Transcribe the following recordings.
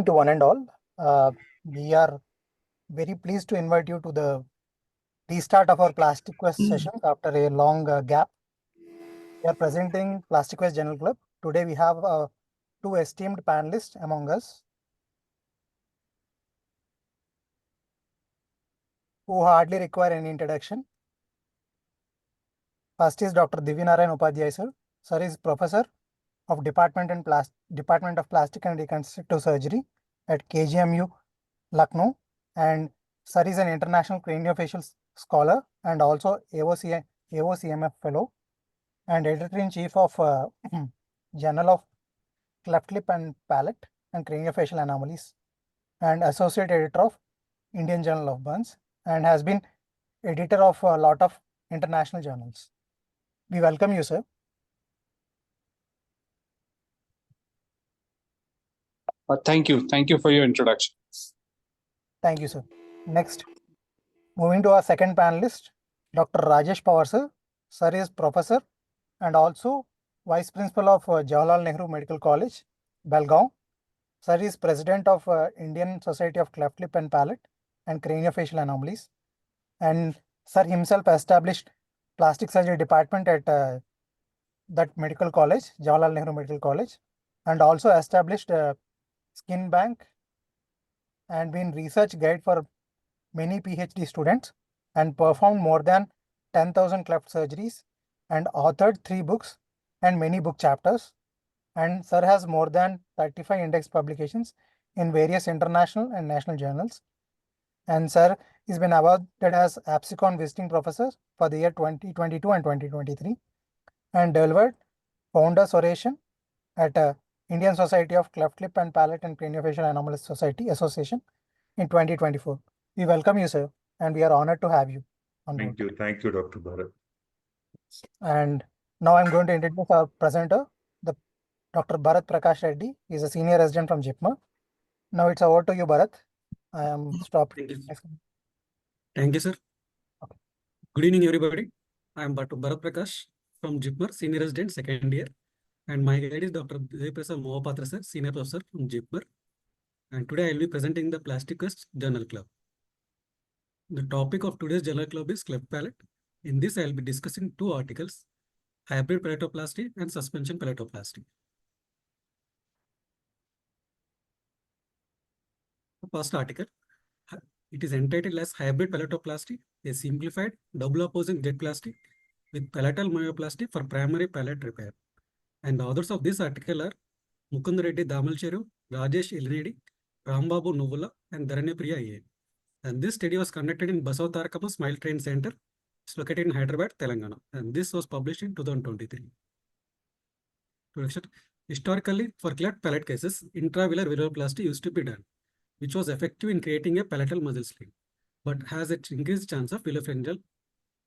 to one and all. We are very pleased to invite you to the restart of our Plastiquest sessions after a long gap. We are presenting Plastiquest Journal Club. Today we have two esteemed panelists among us who hardly require any introduction. First is Dr. Divinarayan Upadhyay sir. Sir is professor of Department of Plastic and Reconstructive Surgery at KGMU, Lucknow, and sir is an international craniofacial scholar and also AOCMF fellow and editor-in-chief of Journal of Cleft Lip and Palate and Craniofacial Anomalies and associate editor of Indian Journal of Burns and has been editor of a lot of international journals. We welcome you, sir. Thank you. Thank you for your introduction. Thank you, sir. Next, moving to our second panelist, Dr. Rajesh Pawar, sir. Sir is professor and also vice principal of Jawaharlal Nehru Medical College, Belgaum. Sir is president of Indian Society of Cleft Lip and Palate and Craniofacial Anomalies. And sir himself established plastic surgery department at that medical college, Jawaharlal Nehru Medical College, and also established Skin Bank and been research guide for many PhD students and performed more than 10,000 cleft surgeries and authored 3 books and many book chapters. And sir has more than 35 index publications in various international and national journals. And sir has been awarded as APSICON visiting professor for the year 2022 and 2023 and delivered founder's oration at Indian Society of Cleft Lip and Palate and Craniofacial Anomalies Society Association in 2024. We welcome you, sir, and we are honored to have you on board. Thank you, Dr. Bharat. And now I'm going to introduce our presenter, the Dr. Bharat Prakash Reddy. He is a senior resident from JIPMER. Now it's over to you, Bharat. I am stopping. Thank you, sir. Okay. Good evening, everybody. I am Dr. Bharat Prakash from JIPMER, senior resident, second year. And my guide is Dr. Devaprasad Mohapatra, sir, senior professor from JIPMER. And today I will be presenting the Plastiquest Journal Club. The topic of today's Journal Club is cleft palate. In this, I will be discussing 2 articles, hybrid palatoplasty and suspension palatoplasty. The first article, it is entitled as Hybrid Palatoplasty, a simplified double opposing jet plasty with palatal myoplasty for primary palate repair. And the authors of this article are Mukund Reddy Damalcheru, Rajesh Ilnedi, Rambabu Nuvula, and Dharanyapriya A. And this study was conducted in Basavatarakama Smile Train Center. It's located in Hyderabad, Telangana. And this was published in 2023. Historically, for cleft palate cases, intravelar viloplasty used to be done, which was effective in creating a palatal muscle sling, but has an increased chance of vilopharyngeal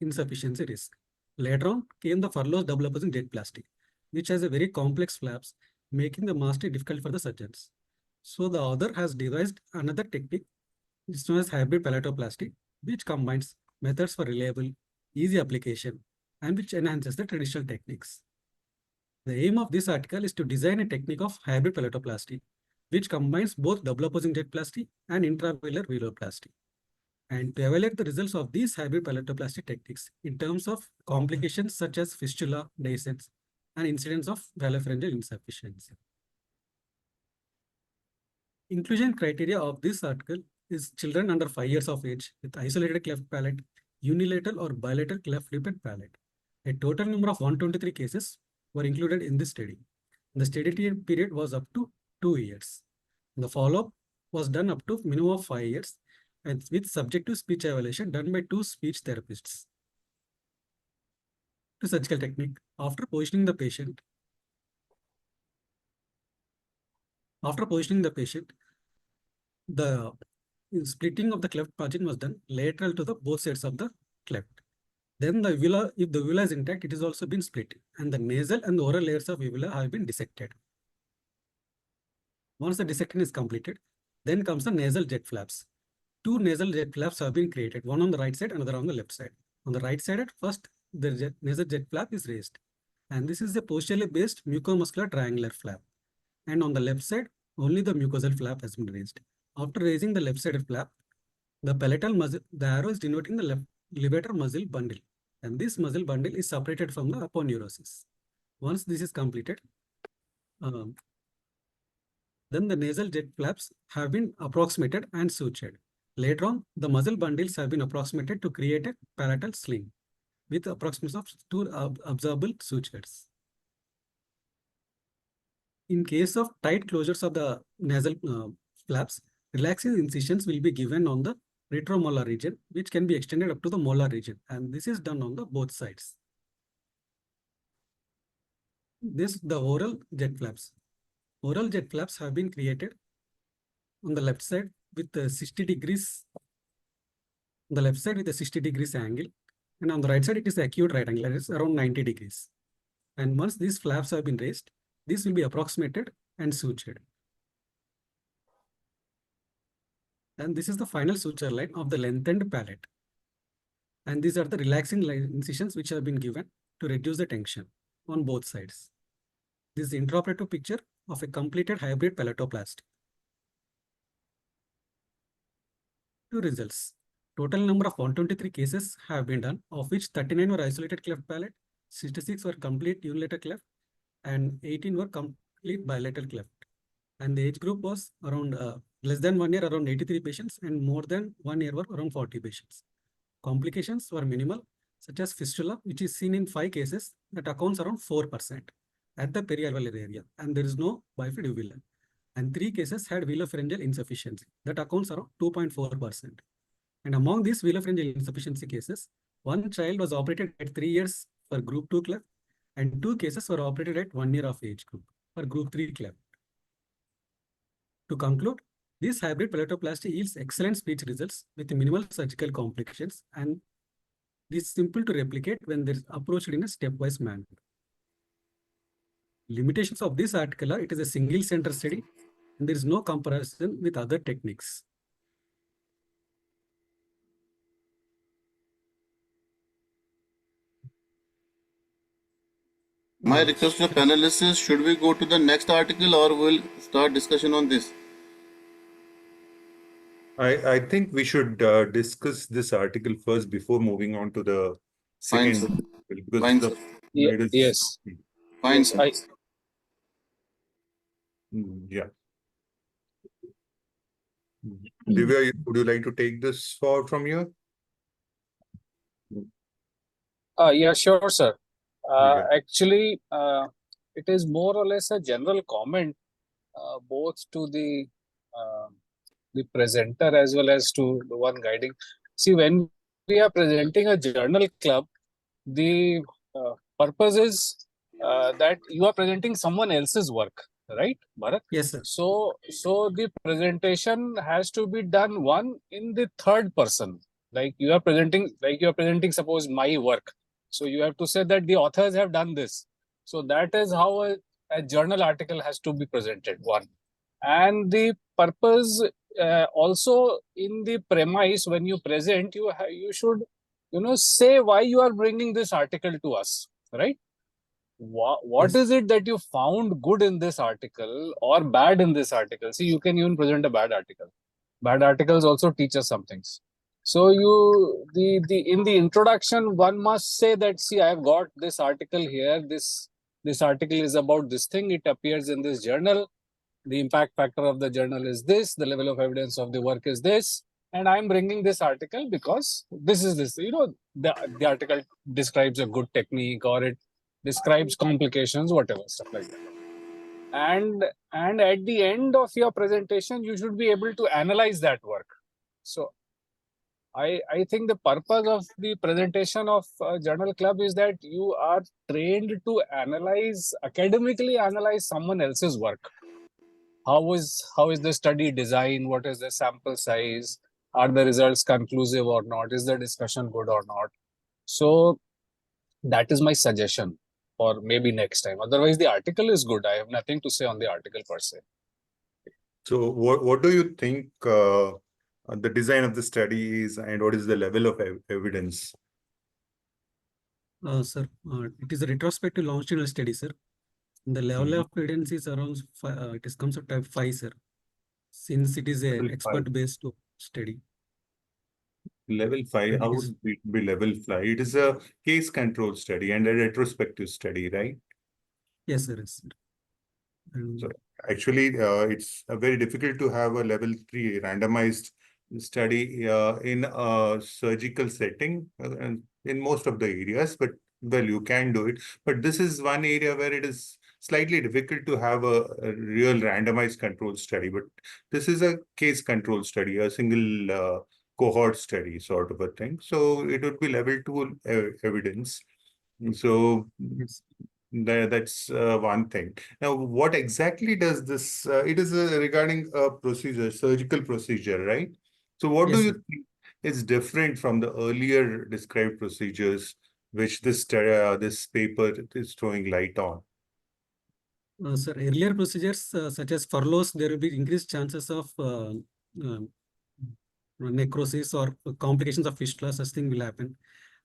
insufficiency risk. Later on came the Furlow's double opposing jet plasty, which has a very complex flaps, making the mastery difficult for the surgeons. So the author has devised another technique, which is known as hybrid palatoplasty, which combines methods for reliable, easy application, and which enhances the traditional techniques. The aim of this article is to design a technique of hybrid palatoplasty, which combines both double opposing jet plasty and intravelar viloplasty, and to evaluate the results of these hybrid palatoplasty techniques in terms of complications such as fistula, dehiscence, and incidence of vilopharyngeal insufficiency. Inclusion criteria of this article is children under 5 years of age with isolated cleft palate, unilateral or bilateral cleft lip and palate. A total number of 123 cases were included in this study. The study period was up to 2 years. The follow-up was done up to minimum of 5 years and with subjective speech evaluation done by 2 speech therapists. To surgical technique, after positioning the patient, the splitting of the cleft margin was done lateral to the both sides of the cleft. Then the uvula, if the uvula is intact, it is also been split, and the nasal and the oral layers of uvula have been dissected. Once the dissection is completed, then comes the nasal jet flaps. 2 nasal jet flaps have been created, one on the right side, another on the left side. On the right side, at first, the nasal jet flap is raised, and this is a posteriorly based mucomuscular triangular flap. And on the left side, only the mucosal flap has been raised. After raising the left-sided flap, the palatal muscle, the arrow is denoting the left levator muscle bundle, and this muscle bundle is separated from the aponeurosis. Once this is completed, then the nasal jet flaps have been approximated and sutured. Later on, the muscle bundles have been approximated to create a palatal sling with approximation of two observable sutures. In case of tight closures of the nasal flaps, relaxing incisions will be given on the retromolar region, which can be extended up to the molar region, and this is done on the both sides. The oral jet flaps. Oral jet flaps have been created on the left side with 60 degrees. On the left side with a 60 degrees angle, and on the right side it is acute right angle, that is around 90 degrees. And once these flaps have been raised, this will be approximated and sutured. And this is the final suture line of the lengthened palate. And these are the relaxing incisions which have been given to reduce the tension on both sides. This is the intraoperative picture of a completed hybrid palatoplasty. Two results. Total number of 123 cases have been done, of which 39 were isolated cleft palate, 66 were complete unilateral cleft, and 18 were complete bilateral cleft. And the age group was around less than 1 year, around 83 patients, and more than 1 year were around 40 patients. Complications were minimal, such as fistula, which is seen in 5 cases, that accounts around 4% at the perialveolar area, and there is no bifid uvula. And 3 cases had velopharyngeal insufficiency, that accounts around 2.4%. And among these velopharyngeal insufficiency cases, 1 child was operated at 3 years for group 2 cleft, and 2 cases were operated at 1 year of age group for group 3 cleft. To conclude, this hybrid palatoplasty yields excellent speech results with minimal surgical complications, and this is simple to replicate when there is approached in a stepwise manner. Limitations of this article are it is a single center study and there is no comparison with other techniques. My request to the panelists is, should we go to the next article or we'll start discussion on this? I think we should discuss this article first before moving on to the Fine, second sir. article, because Fine, the sir. slide is- Yes. Fine, Yes, sir. Yeah. Divya, would you like to take this forward from here? Yeah, sure, sir. Yeah. Actually, it is more or less a general comment, both to the presenter as well as to the one guiding. See, when we are presenting a journal club, the purpose is that you are presenting someone else's work, right, Bharat? Yes, sir. So the presentation has to be done one in the third person. Like you are presenting, suppose my work. So you have to say that the authors have done this. So that is how a journal article has to be presented, one. And the purpose also in the premise when you present, you should say why you are bringing this article to us, right? What Yes. is it that you found good in this article or bad in this article? See, you can even present a bad article. Bad articles also teach us some things. So in the introduction, one must say that, see, I have got this article here. This article is about this thing. It appears in this journal. The impact factor of the journal is this. The level of evidence of the work is this. And I'm bringing this article because this is this. The article describes a good technique, or it describes complications, whatever, stuff like that. And at the end of your presentation, you should be able to analyze that work. So I think the purpose of the presentation of journal club is that you are trained to academically analyze someone else's work. How is the study design? What is the sample size? Are the results conclusive or not? Is the discussion good or not? So that is my suggestion for maybe next time. Otherwise, the article is good. I have nothing to say on the article per se. So what do you think the design of the study is, and what is the level of evidence? Sir, it is a retrospective longitudinal study, sir. The level of evidence is around it is comes to type 5, sir. Since it is a Level 5. expert-based study. Level 5, And how it is, would it be level 5? It is a case control study and a retrospective study, right? yes, sir. Yes, sir. And So actually, it's very difficult to have a level 3 randomized study in a surgical setting and in most of the areas, but well, you can do it. But this is one area where it is slightly difficult to have a real randomized control study. But this is a case control study, a single cohort study sort of a thing. So it would be level 2 evidence. So yes. that's one thing. Now, what exactly does this? It is regarding a procedure, surgical procedure, right? So, what do Yes, you sir. think is different from the earlier described procedures, which this paper is throwing light on? Sir, earlier procedures such as furloughs, there will be increased chances of necrosis or complications of fistula. Such thing will happen,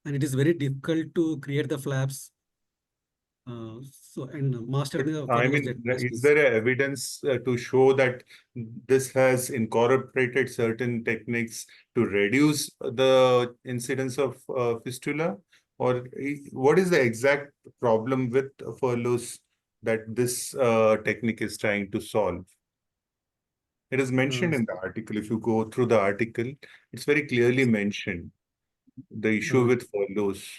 and it is very difficult to create the flaps. And mastering the I furloughs mean, that is plastics. there a evidence to show that this has incorporated certain techniques to reduce the incidence of fistula? Or what is the exact problem with furloughs that this technique is trying to solve? It is mentioned in the article. If you go through the article, it's very clearly mentioned, the issue Uh, with furloughs.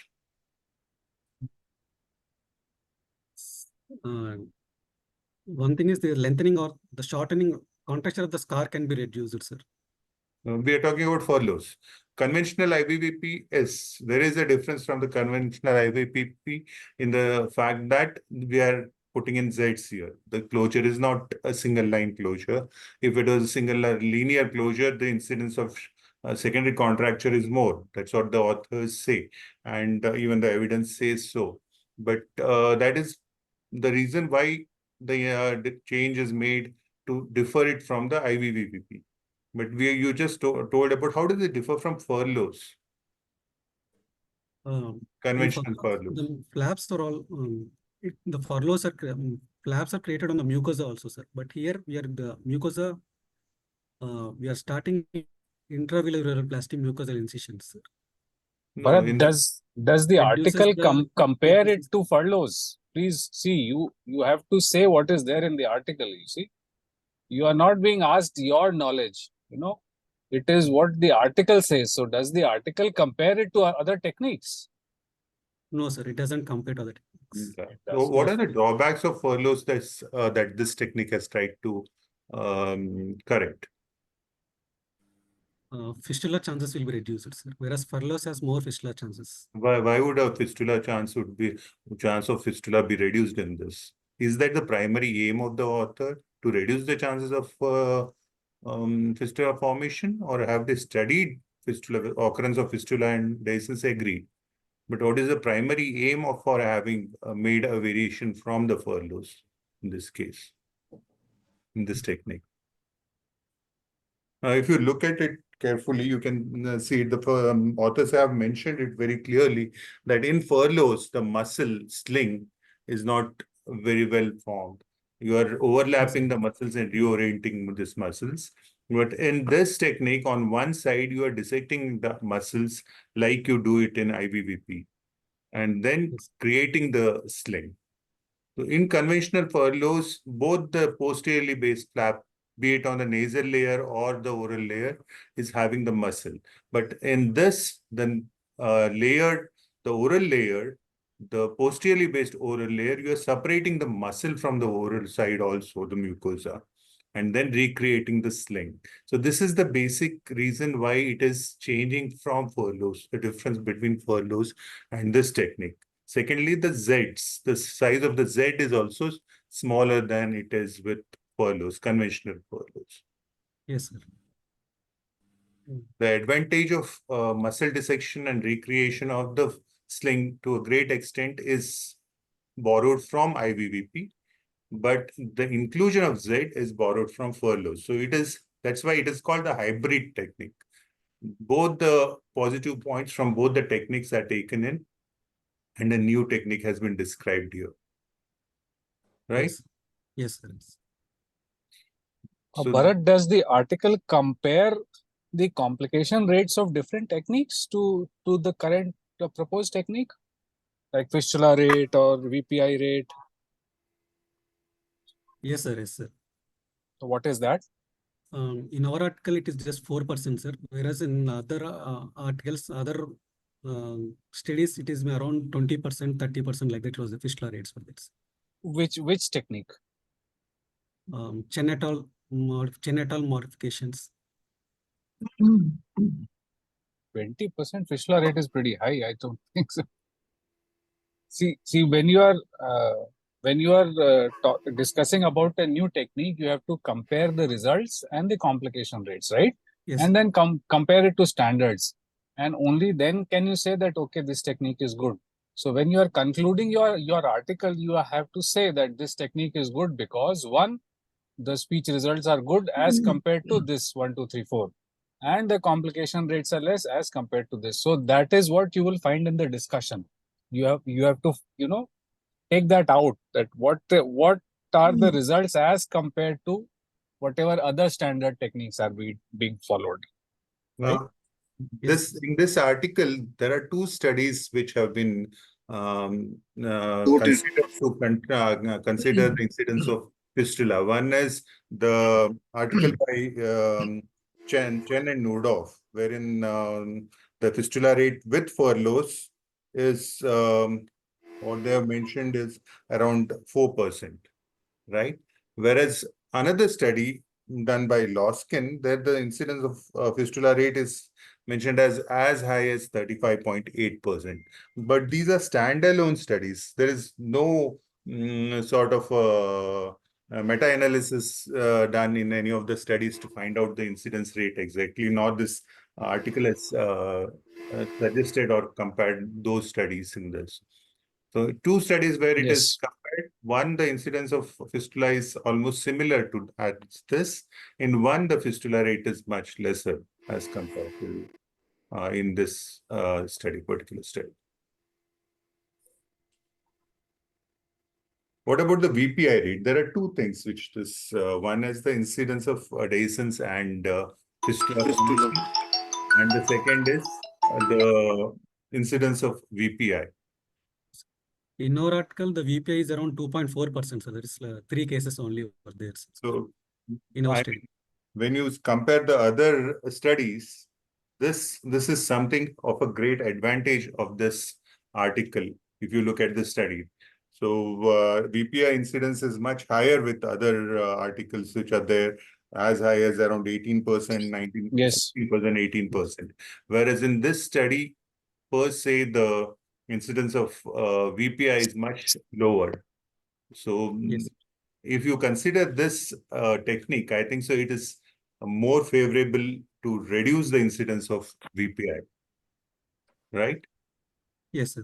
uh, One thing is the lengthening or the shortening contracture of the scar can be reduced, sir. We are talking about furloughs. Conventional IVVP, yes, there is a difference from the conventional IVVP in the fact that we are putting in Zs here. The closure is not a single line closure. If it was a single linear closure, the incidence of secondary contracture is more. That's what the authors say. And even the evidence says so. But that is the reason why the change is made to differ it from the IVVP. But you just told about how does it differ from furloughs, In conventional furloughs, furloughs? the flaps are all the furloughs are flaps are created on the mucosa also, sir. But here we are the mucosa. We are starting intravillar plastic mucosal incisions, sir. No, Bharat, in the does the Reduces article the compare it to furloughs? Please see, you have to say what is there in the article. You see, you are not being asked your knowledge. It is what the article says. So, does the article compare it to other techniques? No, sir. It doesn't compare to other techniques. It So does what not. are the drawbacks of furloughs that this technique has tried to correct? Fistula chances will be reduced, sir. Whereas furloughs has more fistula chances. Why would a fistula chance of fistula be reduced in this? Is that the primary aim of the author to reduce the chances of fistula formation, or have they studied fistula occurrence of fistula and they agreed? But what is the primary aim of for having made a variation from the furloughs in this case, in this technique? If you look at it carefully, you can see the authors have mentioned it very clearly that in furloughs, the muscle sling is not very well formed. You are overlapping the muscles and reorienting these muscles. But in this technique, on one side, you are dissecting the muscles like you do it in IVVP and then Yes. creating the sling. So in conventional furloughs, both the posteriorly based flap, be it on the nasal layer or the oral layer, is having the muscle. But in this, the oral layer, the posteriorly based oral layer, you are separating the muscle from the oral side also, the mucosa, and then recreating the sling. So this is the basic reason why it is changing from furloughs, the difference between furloughs and this technique. Secondly, the Zs, the size of the Z is also smaller than it is with furloughs, conventional furloughs. Yes, sir. The advantage of muscle dissection and recreation of the sling to a great extent is borrowed from IVVP, but the inclusion of Z is borrowed from furloughs. So that's why it is called the hybrid technique. Both the positive points from both the techniques are taken in, and a new technique has been described here. right? Yes. Yes, sir. Yes. So Bharat, does the article compare the complication rates of different techniques to the current proposed technique, like fistula rate or VPI rate? Yes, sir. Yes, sir. So what is that? In our article, it is just 4%, sir. Whereas in other articles, other studies, it is around 20%, 30%, like that was the fistula rates for this. Which technique? Chen et al. Chen et al. Modifications. 20% fistula rate is pretty high. I don't think so. See, when you are discussing about a new technique, you have to compare the results and the complication rates, right? Yes. And then compare it to standards, and only then can you say that okay, this technique is good. So when you are concluding your article, you have to say that this technique is good because one, the speech results are good as compared to this 1, 2, 3, 4, and the complication rates are less as compared to this. So that is what you will find in the discussion. You have to take that out, that what are the results as compared to whatever other standard techniques are being followed, right? in this article, there are two studies which have been Noted. considered to consider the incidence of fistula. One is the article by Chen and Nudov, wherein the fistula rate with furloughs is what they have mentioned is around 4%, right? Whereas another study done by Loskin, that the incidence of fistula rate is mentioned as high as 35.8%. But these are standalone studies. There is no sort of meta-analysis done in any of the studies to find out the incidence rate exactly, nor this article has suggested or compared those studies in this. So two studies where it is Yes. compared. One, the incidence of fistula is almost similar to this. In one, the fistula rate is much lesser as compared to in this particular study. What about the VPI rate? There are two things which this one is the incidence of adhesions and fistula formation, and the second is the incidence of VPI. In our article, the VPI is around 2.4%. So there is 3 cases only over there. So in our study. When you compare the other studies, this is something of a great advantage of this article if you look at the study. So VPI incidence is much higher with other articles which are there, as high as around 18%, 19%, Yes. 16%, 18%. Whereas in this study, per se, the incidence of VPI is much lower. So Yes. if you consider this technique, I think so it is more favorable to reduce the incidence of VPI, right? Yes, sir.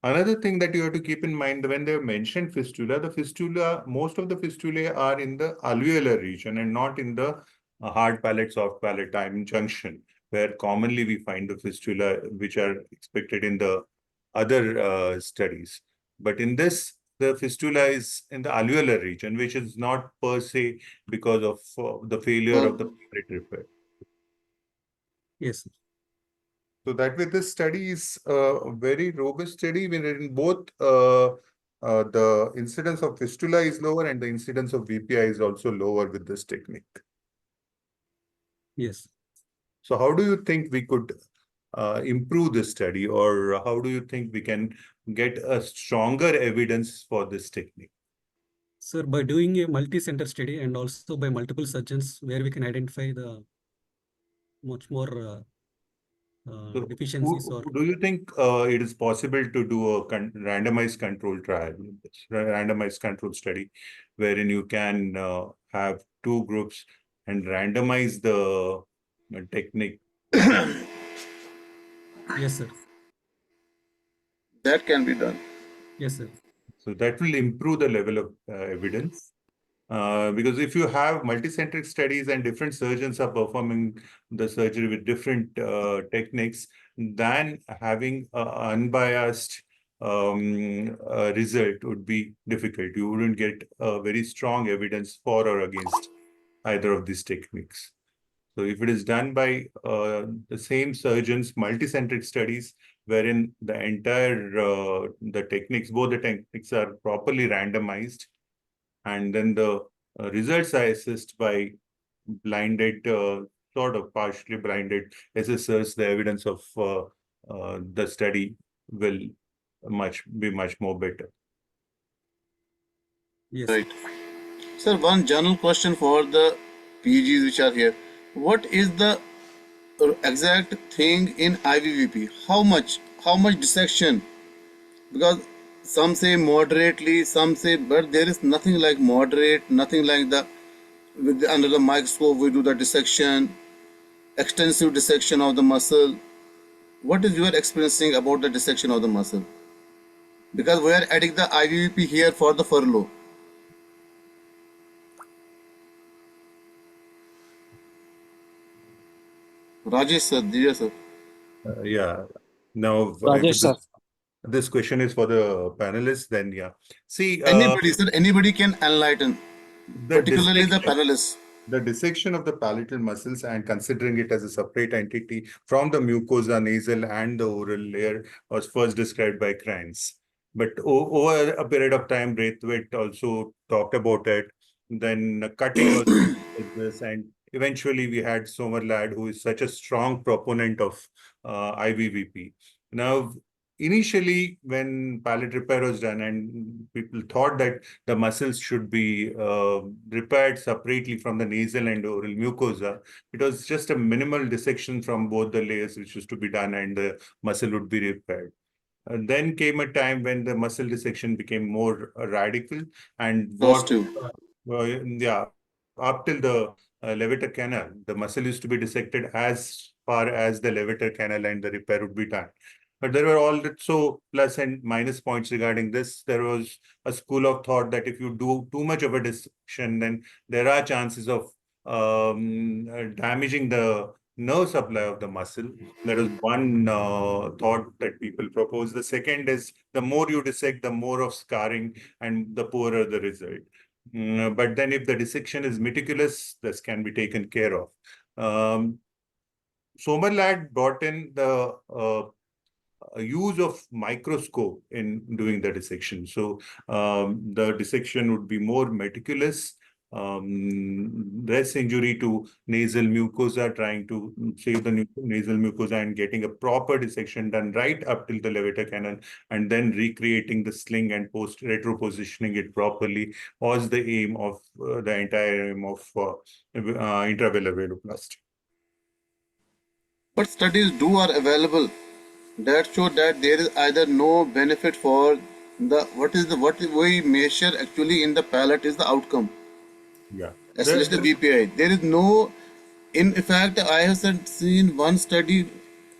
Another thing that you have to keep in mind when they mention fistula, most of the fistulae are in the alveolar region and not in the hard palate, soft palate time junction, where commonly we find the fistula which are expected in the other studies. But in this, the fistula is in the alveolar region, which is not per se because of the failure of the palate repair. Yes, sir. So that way, this study is a very robust study wherein both the incidence of fistula is lower and the incidence of VPI is also lower with this technique. Yes. So how do you think we could improve this study, or how do you think we can get a stronger evidence for this technique? Sir, by doing a multi-center study and also by multiple surgeons where we can identify the much more deficiencies or Do you think it is possible to do a randomized control trial, randomized control study, wherein you can have two groups and randomize the technique? Yes, sir. That can be done. Yes, sir. So that will improve the level of evidence. Because if you have multicentric studies and different surgeons are performing the surgery with different techniques, then having unbiased result would be difficult. You wouldn't get very strong evidence for or against either of these techniques. So if it is done by the same surgeons, multicentric studies, wherein the entire the techniques, both the techniques are properly randomized, and then the results are assessed by blinded, sort of partially blinded assessors, the evidence of the study will be much more better. Yes. Right. Sir, one general question for the PGs which are here. What is the exact thing in IVVP? How much dissection? Because some say moderately, some say, but there is nothing like moderate, nothing like the under the microscope we do the dissection, extensive dissection of the muscle. What is your experiencing about the dissection of the muscle? Because we are adding the IVVP here for the furlough. Rajesh sir, Divya sir. Yeah. Now, Rajesh, if sir. this question is for the panelists, then yeah. See, Anybody, sir, anybody can enlighten, the particularly the dissection, panelists. the dissection of the palatal muscles and considering it as a separate entity from the mucosa, nasal, and the oral layer was first described by Kranz. But over a period of time, Braithwaite also talked about it. Then cutting also did this, and eventually we had Somerlad, who is such a strong proponent of IVVP. Now, initially, when palate repair was done, and people thought that the muscles should be repaired separately from the nasal and oral mucosa, it was just a minimal dissection from both the layers which used to be done, and the muscle would be repaired. Then came a time when the muscle dissection became more radical, and what, Positive. yeah, up till the levator canal, the muscle used to be dissected as far as the levator canal, and the repair would be done. But there were also plus and minus points regarding this. There was a school of thought that if you do too much of a dissection, then there are chances of damaging the nerve supply of the muscle. That is one thought that people propose. The second is the more you dissect, the more of scarring and the poorer the result. But then if the dissection is meticulous, this can be taken care of. Somerlad brought in the use of microscope in doing the dissection. So the dissection would be more meticulous, less injury to nasal mucosa, trying to save the nasal mucosa and getting a proper dissection done right up till the levator canal, and then recreating the sling and retropositioning it properly was the aim of the entire aim of intravelar valvuloplasty. But studies are available that show that there is either no benefit for the what we measure actually in the palate is the outcome, Yeah. especially the BPI. There is no, in fact, I have seen one study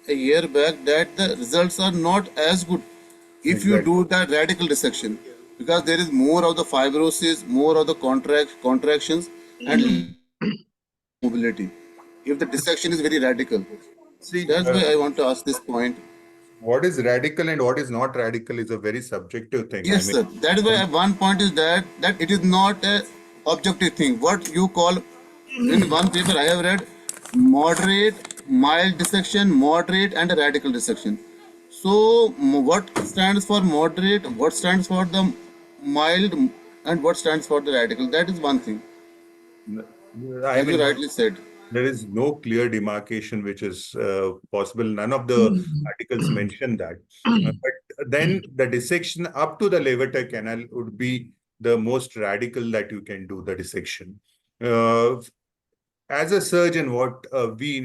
a year back that the results are not as good if you do that radical dissection, because there is more of the fibrosis, more of the contractions, and mobility. If the dissection is very radical, See, that's why I want to ask this point. what is radical and what is not radical is a very subjective thing. Yes, sir. That is why one point is that it is not a objective thing. What you call in one paper I have read, moderate, mild dissection, moderate, and a radical dissection. So what stands for moderate? What stands for the mild? And what stands for the radical? That is one thing. I As you mean, rightly said. there is no clear demarcation which is possible. None of the articles mention that. But then the dissection up to the levator canal would be the most radical that you can do, the dissection. As a surgeon, what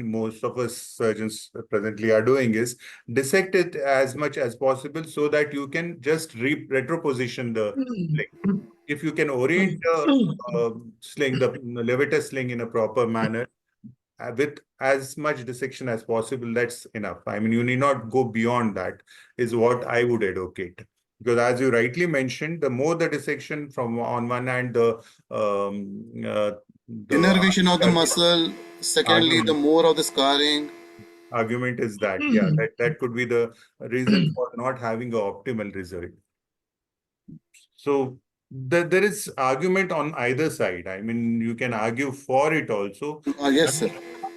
most of us surgeons presently are doing is dissect it as much as possible so that you can just retroposition the sling. If you can orient the sling, the levator sling in a proper manner, with as much dissection as possible, that's enough. I mean, you need not go beyond that, is what I would advocate. Because as you rightly mentioned, the more the dissection from on one hand, the Innervation of the muscle. Secondly, the more of the scarring. argument is that, yeah, that could be the reason for not having an optimal result. So there is argument on either side. I mean, you can argue for it also. Yes, sir.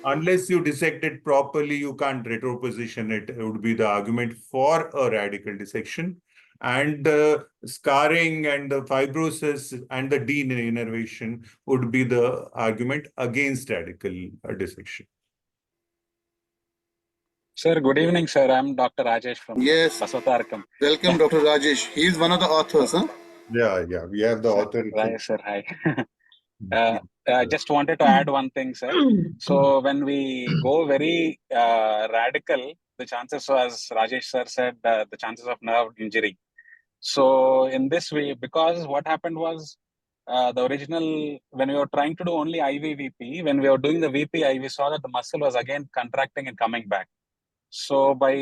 Unless you dissect it properly, you can't retroposition it. It would be the argument for a radical dissection. And the scarring and the fibrosis and the denervation would be the argument against radical dissection. Sir, good evening, sir. I'm Dr. Rajesh from Yes. Basavatarkam. Welcome, Dr. Rajesh. He is one of the authors, huh? Yeah, we have the author. Right, sir. Hi. I just wanted to add one thing, sir. So when we go very radical, the chances, as Rajesh sir said, the chances of nerve injury. So in this way, because what happened was the original, when we were trying to do only IVVP, when we were doing the VPI, we saw that the muscle was again contracting and coming back. So by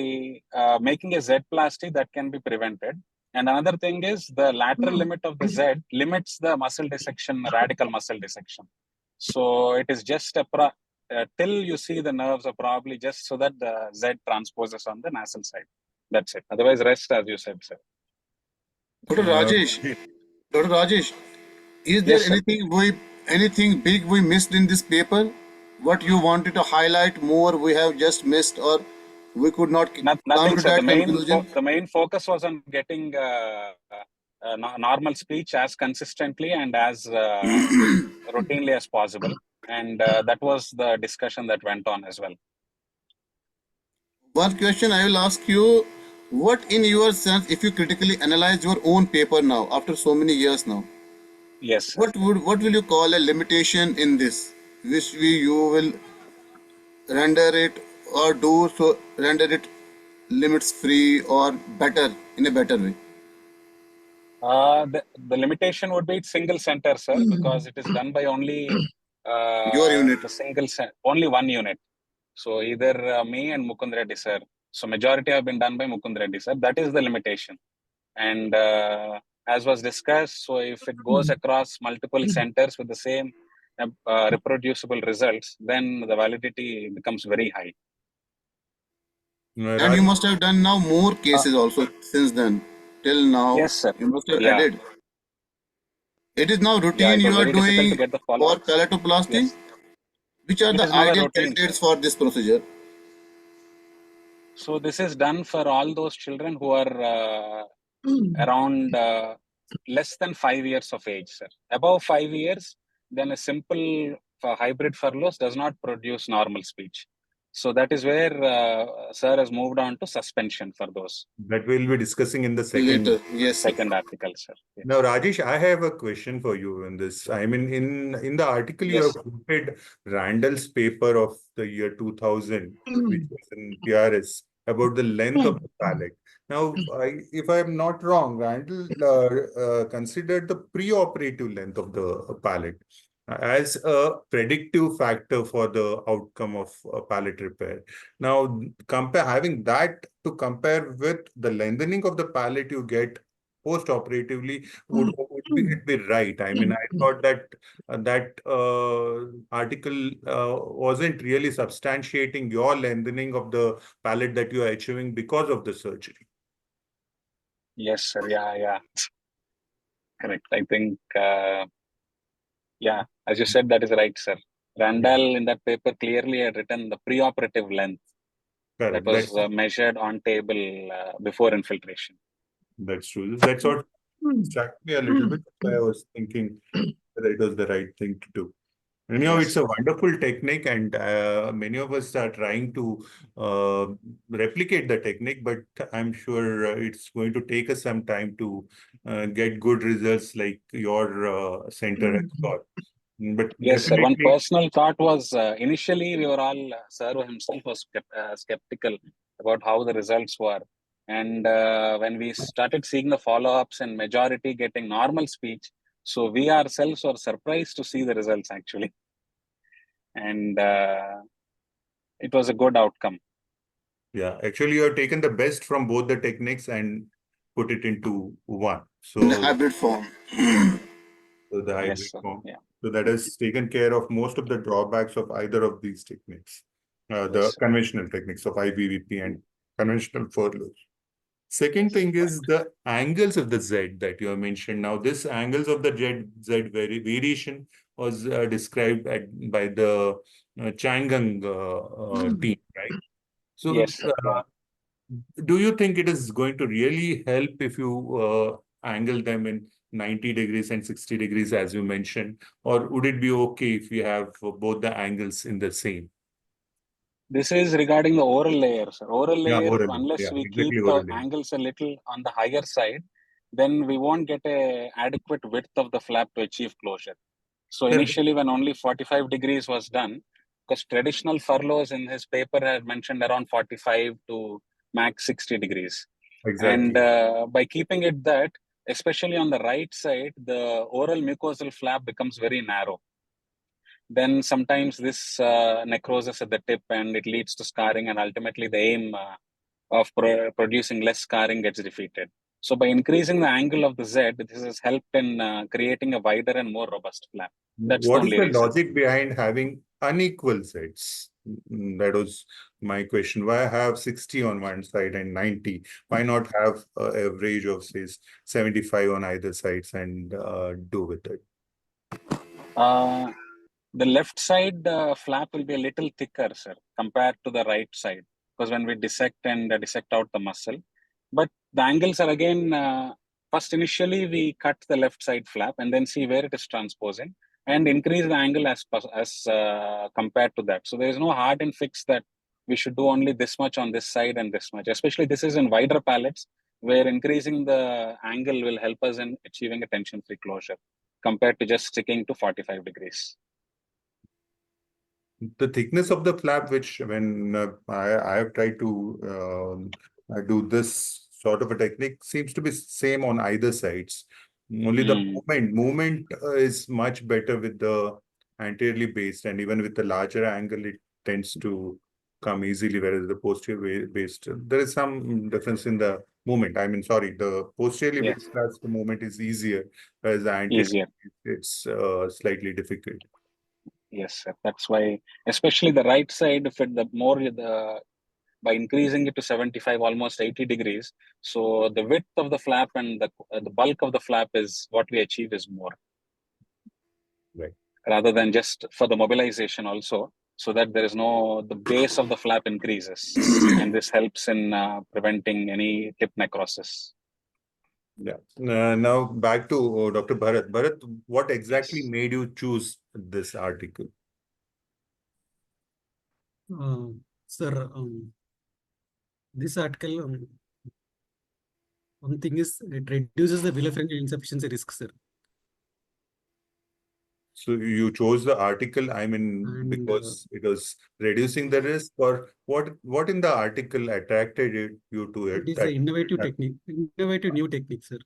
making a Z plasty, that can be prevented. And another thing is the lateral limit of the Z limits the muscle dissection, radical muscle dissection. So it is just till you see the nerves, are probably just so that the Z transposes on the nasal side. That's it. Otherwise, rest as you said, sir. Dr. Rajesh, is there Yes, sir. anything big we missed in this paper? What you wanted to highlight more we have just missed, or we could not come Nothing, to sir. that conclusion? The main focus was on getting normal speech as consistently and as routinely as possible. And that was the discussion that went on as well. One question I will ask you: what, in your sense, if you critically analyze your own paper now after so many years now, Yes, sir. what will you call a limitation in this, which you will render it or do so render it limits free or better in a better way? The limitation would be single center, sir, because it is done by only Your unit. only one unit. So either me and Mukund Reddy, sir. So majority have been done by Mukund Reddy, sir. That is the limitation. And as was discussed, so if it goes across multiple centers with the same reproducible results, then the validity becomes very high. And you must have done now more cases also since then. Till now, Yes, sir. you must have Yeah. added. It is now Yeah, routine it you was are very difficult to doing get the for follow-ups. palatoplasty. Yes. Which are It the is now a ideal routine, candidates sir. for this procedure? So this is done for all those children who are around less than 5 years of age, sir. Above 5 years, then a simple hybrid furloughs does not produce normal speech. So that is where sir has moved on to suspension for those. That we'll be discussing in the second. Later, yes, sir. Second article, sir. Yeah. Now, Rajesh, I have a question for you in this. I mean, in the article, you Yes. have quoted Randall's paper of the year 2000, which was in PRS, about the length of the palate. Now, if I'm not wrong, Randall considered the preoperative length of the palate as a predictive factor for the outcome of palate repair. Now, having that to compare with the lengthening of the palate you get post-operatively would be right. I mean, I thought that article wasn't really substantiating your lengthening of the palate that you are achieving because of the surgery. Yes, sir. Yeah. Correct. I think, as you said, that is right, sir. Randall in that paper clearly had written the preoperative length. Correct. That was measured on table before infiltration. That's true. That's what struck me a little bit. I was thinking that it was the right thing to do. Anyhow, Yes. it's a wonderful technique, and many of us are trying to replicate the technique, but I'm sure it's going to take us some time to get good results like your center has got. But Yes, sir. One definitely, personal thought was initially we were all, sir himself was skeptical about how the results were. And when we started seeing the follow-ups and majority getting normal speech, so we ourselves were surprised to see the results actually. And it was a good outcome. yeah, actually, you have taken the best from both the techniques and put it into one. So In the hybrid form. So the hybrid Yes, sir. form. Yeah. So that has taken care of most of the drawbacks of either of these techniques. the conventional techniques of IBVP and conventional furloughs. Second thing is the angles of the Z that you have mentioned. Now, this angles of the Z variation was described by the Changang team, right? So, Yes, sir. Yeah. do you think it is going to really help if you angle them in 90 degrees and 60 degrees, as you mentioned, or would it be okay if you have both the angles in the same? This is regarding the oral layer, sir. Oral Yeah, layer, orally. unless Yeah, we keep exactly the orally. angles a little on the higher side, then we won't get a adequate width of the flap to achieve closure. So Sir, initially, when only 45 degrees was done, because traditional furloughs in his paper had mentioned around 45 to max 60 degrees. exactly. And by keeping it that, especially on the right side, the oral mucosal flap becomes very narrow. Then sometimes this necrosis at the tip and it leads to scarring, and ultimately the aim of producing less scarring gets defeated. So by increasing the angle of the Z, this has helped in creating a wider and more robust flap. That's the What is only the reason. logic behind having unequal sets? That was my question. Why have 60 on one side and 90? Why not have an average of, say, 75 on either sides and do with it? The left side flap will be a little thicker, sir, compared to the right side, because when we dissect and dissect out the muscle. But the angles are again, first initially we cut the left side flap and then see where it is transposing and increase the angle as compared to that. So there is no hard and fix that we should do only this much on this side and this much. Especially this is in wider palettes, where increasing the angle will help us in achieving a tension-free closure compared to just sticking to 45 degrees. The thickness of the flap, which when I have tried to do this sort of a technique, seems to be same on either sides. Only the movement is much better with the anteriorly based, and even with the larger angle, it tends to come easily, whereas the posterior based, there is some difference in the movement. I mean, sorry, the posteriorly based class, the movement is easier, whereas the anterior, it's slightly difficult. Yes, sir. That's why, especially the right side, if it the more the by increasing it to 75, almost 80 degrees, so the width of the flap and the bulk of the flap is what we achieve is more. Right. Rather than just for the mobilization also, so that there is no, the base of the flap increases, and this helps in preventing any tip necrosis. Yeah. Now back to Dr. Bharat. Bharat, what exactly made you choose this article? Sir, this article, one thing is it reduces the villophrangeal insufficiency risk, sir. So you chose the article, I mean, because it was reducing the risk, or what in the article attracted you to it? It is an innovative technique, innovative new technique, sir.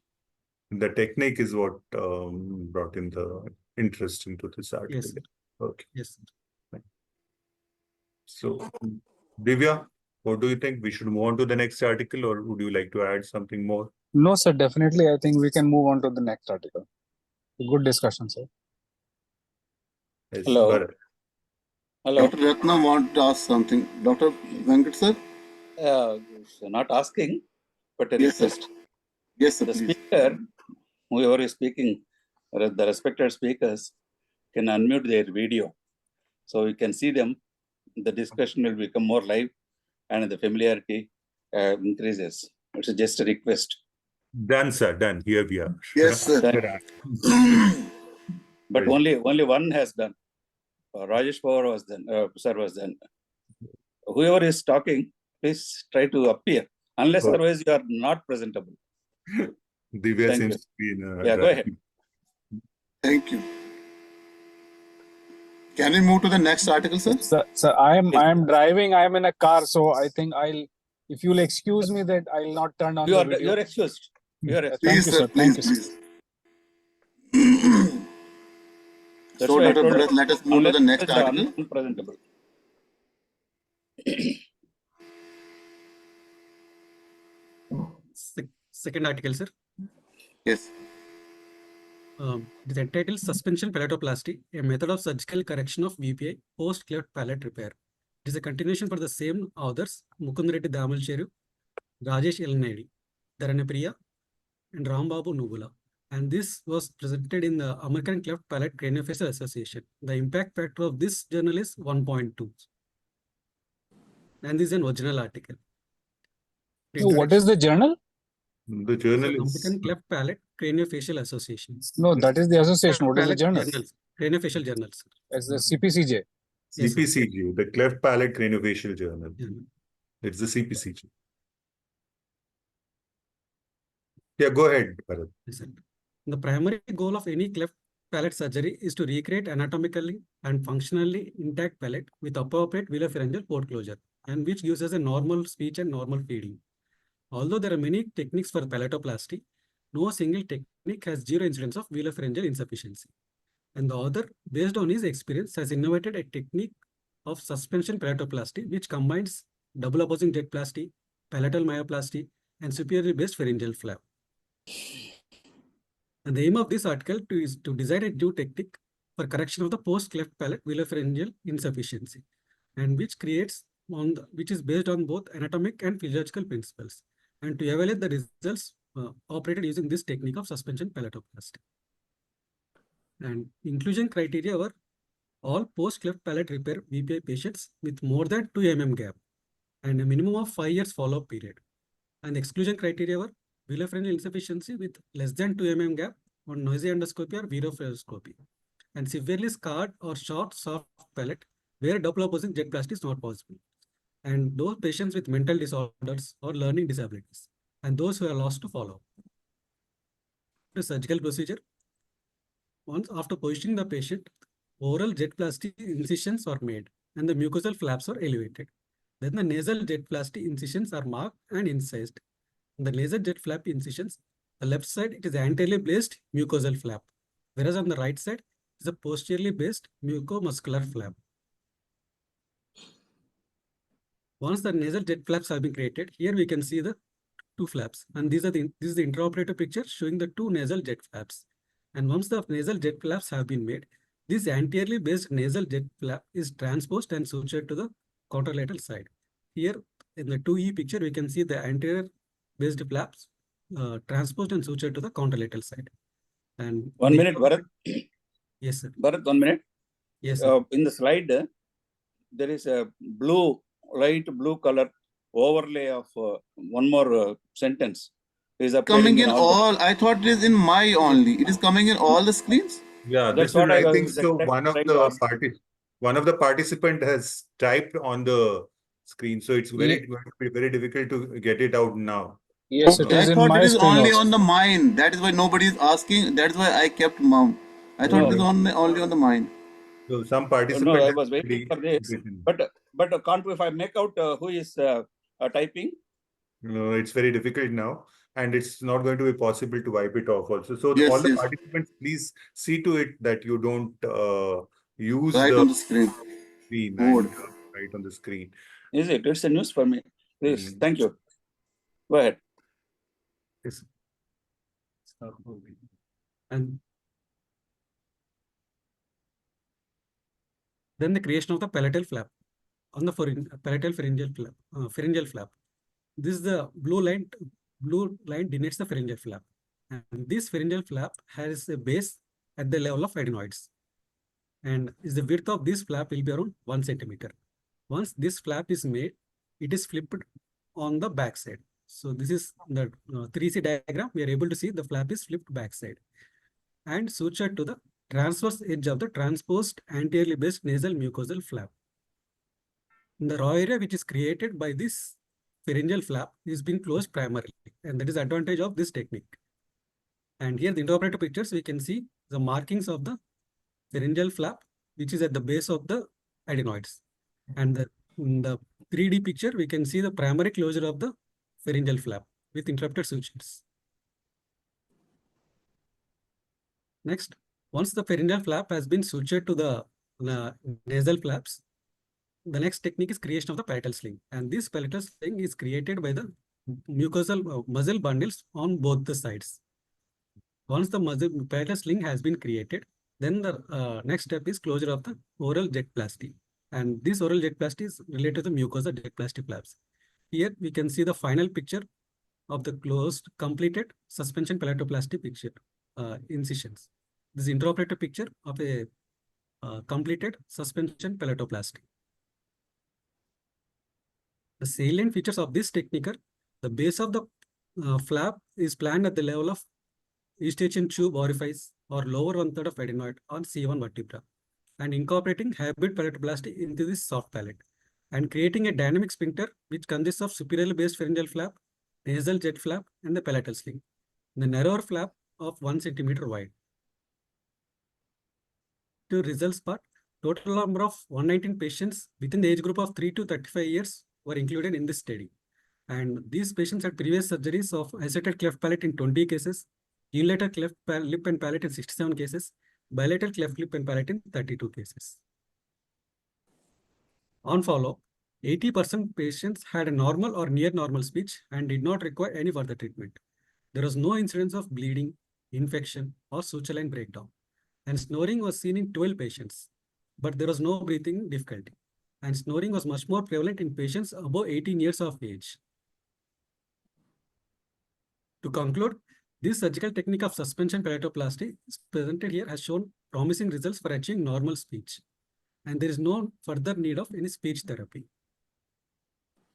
The technique is what brought in the interest into this article. Yes, sir. Okay. Yes, sir. So, Divya, what do you think? We should move on to the next article, or would you like to add something more? No, sir, definitely. I think we can move on to the next article. Good discussion, sir. Yes, Hello. Bharat. Hello. Dr. Ratna want to ask something. Dr. Venkat sir? Not asking, but a Yes, sir. request. Yes, sir, The please. speaker, whoever is speaking, the respected speakers can unmute their video. So we can see them. The discussion will become more live and the familiarity increases. It's just a request. Done, sir. Done. Here we are. Yes, sir. But only one has done. Rajesh Pawar was done. Sir was done. Whoever is talking, please try to appear. Unless otherwise you are not presentable. Divya seems to be in a go ahead. Thank you. Can we move to the next article, sir? Sir, I am driving. I am in a car, so I think if you'll excuse me, that I'll not turn on the video. You're excused. Thank you, sir. Thank you, sir. So, Dr. Bharat, let us move to the next article. Unpresentable. Second article, sir. Yes. It is entitled Suspension Palatoplasty, a method of surgical correction of VPI post-cleft palate repair. It is a continuation for the same authors, Mukundareddy Damalcheru, Rajesh Elnedi, Dharanapriya, and Rambabu Nugula. And this was presented in the American Cleft Palate Craniofacial Association. The impact factor of this journal is 1.2. And this is an original article. So what is the journal? The journal is American Cleft Palate Craniofacial Association. No, that is the association. What is the Palate journal? Journals, Craniofacial Journals. It's the CPCJ. Yes, sir. CPCJ, the Cleft Palate Craniofacial Journal. Yeah. It's the CPCJ. Yeah, go ahead, Bharat. Yes, sir. The primary goal of any cleft palate surgery is to recreate anatomically and functionally intact palate with appropriate velopharyngeal port closure, and which gives us a normal speech and normal feeding. Although there are many techniques for palatoplasty, no single technique has zero incidence of velopharyngeal insufficiency. And the author, based on his experience, has innovated a technique of suspension palatoplasty, which combines double opposing jetplasty, palatal myoplasty, and superiorly based pharyngeal flap. And the aim of this article is to design a new technique for correction of the post-cleft palate velopharyngeal insufficiency, and which is based on both anatomic and physiological principles, and to evaluate the results operated using this technique of suspension palatoplasty. And inclusion criteria were all post-cleft palate repair VPI patients with more than 2 mm gap and a minimum of 5 years follow-up period. And the exclusion criteria were velopharyngeal insufficiency with less than 2 mm gap on noisy endoscopy or virofluoroscopy, and severely scarred or short soft palate where double opposing jetplasty is not possible, and those patients with mental disorders or learning disabilities, and those who are lost to follow. The surgical procedure. Once after positioning the patient, oral jetplasty incisions are made and the mucosal flaps are elevated. Then the nasal jetplasty incisions are marked and incised. The nasal jet flap incisions, the left side, it is anteriorly based mucosal flap, whereas on the right side is a posteriorly based mucomuscular flap. Once the nasal jet flaps have been created, here we can see the two flaps, and this is the intraoperative picture showing the two nasal jet flaps. And once the nasal jet flaps have been made, this anteriorly based nasal jet flap is transposed and sutured to the contralateral side. Here in the 2E picture, we can see the anterior based flaps transposed and sutured to the contralateral side. And 1 minute, Bharat. Yes, sir. Bharat, 1 minute. Yes, sir. In the slide, there is a light blue color overlay of one more sentence. Is Coming in the- all, I thought it is in my only. It is coming in all the screens. Yeah, That's this what is, I I think was so. exactly One of the participant has typed on the screen, so it's going to be very difficult to get it out now. Yes, it I is in thought my it is screen only also. on the mine. That is why nobody is asking. That's why I kept mum. I thought it is only on the mine. So some participant. No, I was waiting for this. But can't if I make out who is typing? No, it's very difficult now, and it's not going to be possible to wipe it off also. So Yes, all the yes. participants, please see to it that you don't use Right the on the screen. screen Board. and right on the screen. Is it? It's a news for me. Please, thank you. Go ahead. Yes. And then the creation of the palatal flap on the palatal pharyngeal flap. This is the blue line denotes the pharyngeal flap. And this pharyngeal flap has a base at the level of adenoids. And the width of this flap will be around 1 centimeter. Once this flap is made, it is flipped on the back side. So this is the 3C diagram. We are able to see the flap is flipped backside and sutured to the transverse edge of the transposed anteriorly based nasal mucosal flap. The raw area which is created by this pharyngeal flap is being closed primarily, and that is the advantage of this technique. And here the intraoperative pictures, we can see the markings of the pharyngeal flap, which is at the base of the adenoids. And in the 3D picture, we can see the primary closure of the pharyngeal flap with interrupted sutures. Next, once the pharyngeal flap has been sutured to the nasal flaps, the next technique is creation of the palatal sling. And this palatal sling is created by the mucosal muscle bundles on both the sides. Once the palatal sling has been created, then the next step is closure of the oral jetplasty. And this oral jetplasty is related to the mucosa jetplasty flaps. Here we can see the final picture of the closed, completed suspension palatoplasty picture incisions. This is intraoperative picture of a completed suspension palatoplasty. The salient features of this technique are the base of the flap is planned at the level of eustachian tube orifice or lower one-third of adenoid on C1 vertebra, and incorporating hybrid palatoplasty into this soft palate, and creating a dynamic sphincter which consists of superiorly based pharyngeal flap, nasal jet flap, and the palatal sling. The narrower flap of 1 centimeter wide. To results part, total number of 119 patients within the age group of 3 to 35 years were included in this study. And these patients had previous surgeries of isolated cleft palate in 20 cases, unilateral cleft lip and palate in 67 cases, bilateral cleft lip and palate in 32 cases. On follow-up, 80% patients had a normal or near normal speech and did not require any further treatment. There was no incidence of bleeding, infection, or suture line breakdown. And snoring was seen in 12 patients, but there was no breathing difficulty. And snoring was much more prevalent in patients above 18 years of age. To conclude, this surgical technique of suspension palatoplasty is presented here has shown promising results for achieving normal speech, and there is no further need of any speech therapy.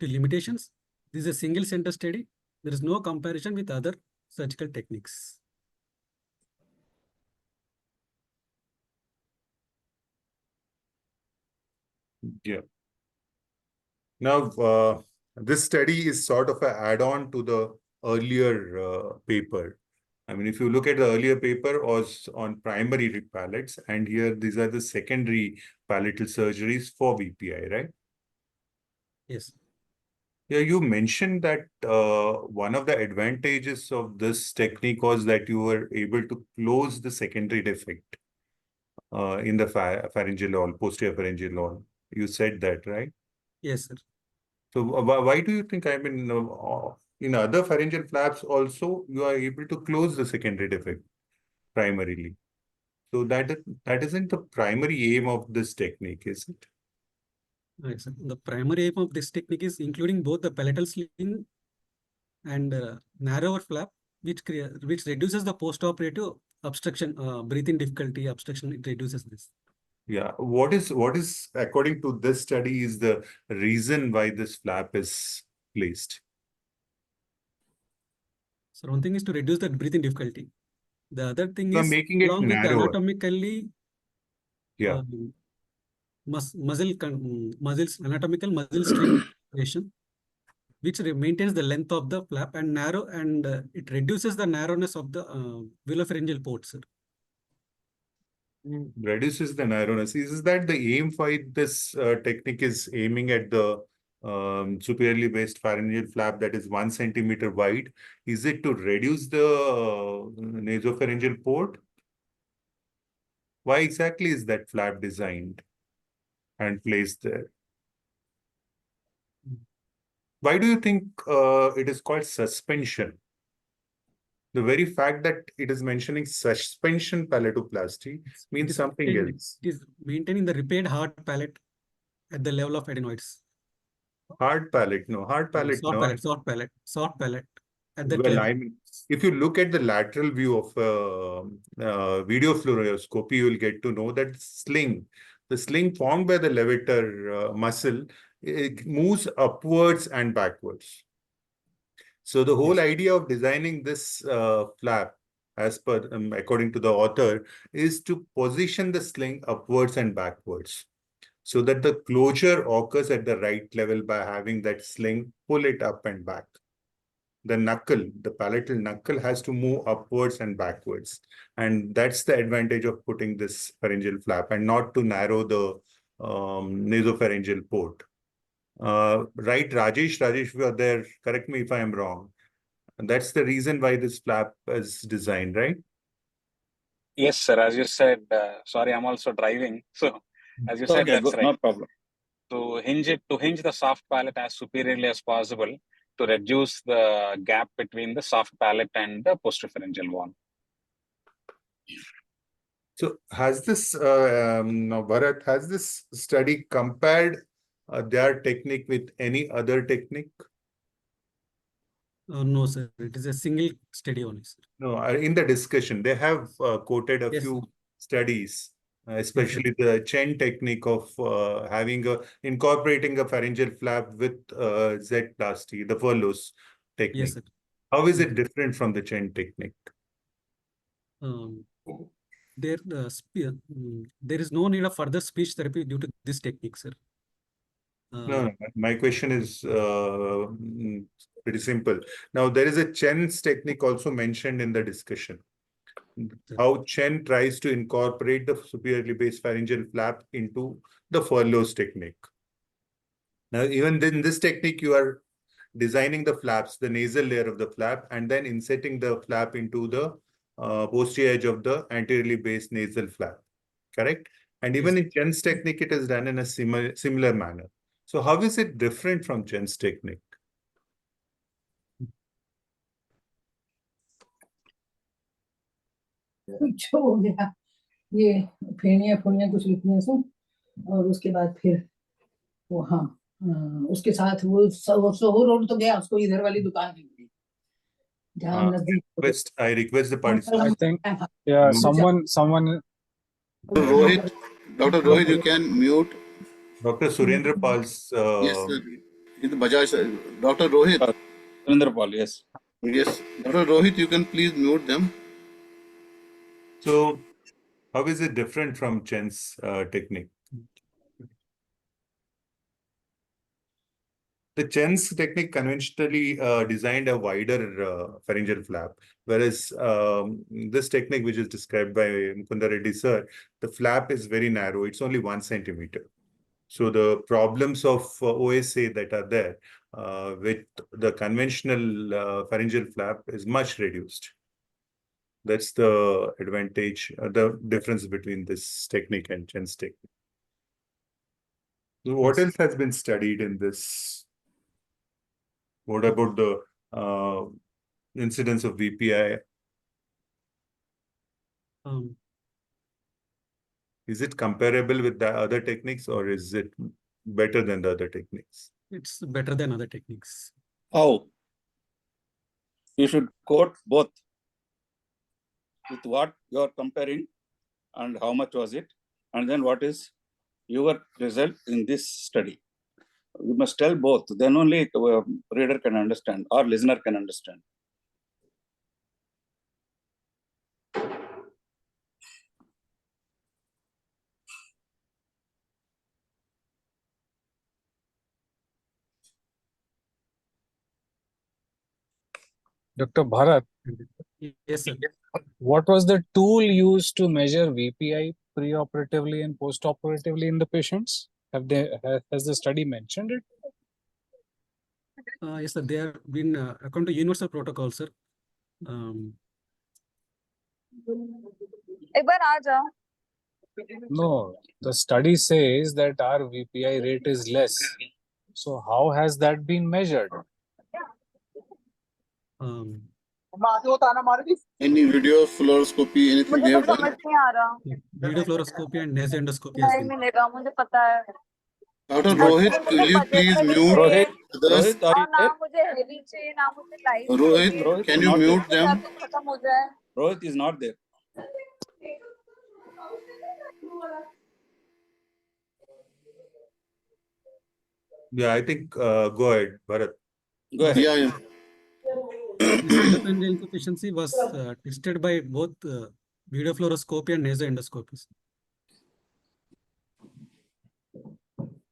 To limitations, this is a single center study. There is no comparison with other surgical techniques. Yeah. Now, this study is sort of an add-on to the earlier paper. I mean, if you look at the earlier paper was on primary palates, and here these are the secondary palatal surgeries for VPI, right? Yes. Yeah, you mentioned that one of the advantages of this technique was that you were able to close the secondary defect in the pharyngeal wall, posterior pharyngeal wall. You said that, right? Yes, sir. So why do you think, I mean, in other pharyngeal flaps also, you are able to close the secondary defect primarily? So that isn't the primary aim of this technique, is it? Yes, sir. The primary aim of this technique is including both the palatal sling and narrower flap, which reduces the post-operative obstruction, breathing difficulty, obstruction. It reduces this. Yeah. What is according to this study is the reason why this flap is placed? So one thing is to reduce the breathing difficulty. The other thing You are is making it along with the narrower. anatomically Yeah. anatomical muscle strength which maintains the length of the flap and narrow, and it reduces the narrowness of the vilopharyngeal ports. Reduces the narrowness. Is that the aim why this technique is aiming at the superiorly based pharyngeal flap that is 1 centimeter wide? Is it to reduce the nasopharyngeal port? Why exactly is that flap designed and placed there? Why do you think it is called suspension? The very fact that it is mentioning suspension palatoplasty means something else. It is maintaining the repaired hard palate at the level of adenoids. Hard palate, no. Hard palate, Soft no. palate, soft palate. At that Well, level. I mean, if you look at the lateral view of video fluoroscopy, you will get to know that the sling formed by the levator muscle, it moves upwards and backwards. So the whole idea of designing this flap, as per according to the author, is to position the sling upwards and backwards, so that the closure occurs at the right level by having that sling pull it up and back. The knuckle, the palatal knuckle has to move upwards and backwards. And that's the advantage of putting this pharyngeal flap, and not to narrow the nasopharyngeal port. Right, Rajesh? Rajesh, you are there. Correct me if I am wrong. And that's the reason why this flap is designed, right? Yes, sir. As you said, sorry, I'm also driving. So, as you said, Okay, that's good, right. no problem. To hinge the soft palate as superiorly as possible to reduce the gap between the soft palate and the postpharyngeal wall. So has this, now Bharat, has this study compared their technique with any other technique? No, sir. It is a single study only, sir. No, in the discussion, they have quoted a Yes, few sir. studies, especially the Chen technique of incorporating a pharyngeal flap with Z-plasty, the furloughs Yes, technique. sir. How is it Mhm. different from the Chen technique? There, there is no need of further speech therapy due to this technique, sir. No, my question is pretty simple. Now, there is a Chen's technique also mentioned in the discussion. How Chen tries to incorporate the superiorly based pharyngeal flap into the furloughs technique. Now, even in this technique, you are designing the flaps, the nasal layer of the flap, and then inserting the flap into the posterior edge of the anteriorly based nasal flap, correct? And even in Chen's technique, it is done in a similar manner. So how is it different from Chen's technique? कुछ हो गया ये फेड़ियां फुड़ियां कुछ लिखने से और उसके बाद फिर वो हाँ उसके साथ वो सोहो रोड तो गया उसको इधर वाली दुकान नहीं मिली जहाँ नजदीक I request the participants. I think, yeah, someone. Dr. Rohit, you can mute. Dr. Surendra Pal's. Yes, sir. It's Bajaj, sir. Dr. Rohit. Surendra Pal, yes. Yes. Dr. Rohit, you can please mute them. So, how is it different from Chen's technique? The Chen's technique conventionally designed a wider pharyngeal flap, whereas this technique, which is described by Mukunda Reddy sir, the flap is very narrow. It's only 1 centimeter. So the problems of OSA that are there with the conventional pharyngeal flap is much reduced. That's the advantage, the difference between this technique and Chen's technique. So what else has been studied in this? What about the incidence of VPI? Is it comparable with the other techniques, or is it better than the other techniques? It's better than other techniques. How? You should quote both with what you are comparing and how much was it, and then what is your result in this study. You must tell both, then only reader can understand or listener can understand. Dr. Bharat, Yes, sir. what was the tool used to measure VPI preoperatively and postoperatively in the patients? Has the study mentioned it? Yes, sir. They have been according to universal protocol, sir. एक बार आ जाओ. No, the study says that our VPI rate is less. So how has that been measured? Any video fluoroscopy, anything they मुझे have कुछ done? समझ नहीं आ रहा. Video fluoroscopy and nasal endoscopy has नहीं been. मिलेगा मुझे पता है. Dr. Rohit, will you please mute Rohit, others? Rohit, are और you ना there? मुझे हेवी चाहिए ना मुझे लाइट Rohit, चाहिए. can you not there. mute them? खत्म हो जाए. Rohit is not there. Yeah, I think go ahead, Bharat. Go ahead. Yeah, yeah. This endopharyngeal insufficiency was tested by both video fluoroscopy and nasal endoscopies.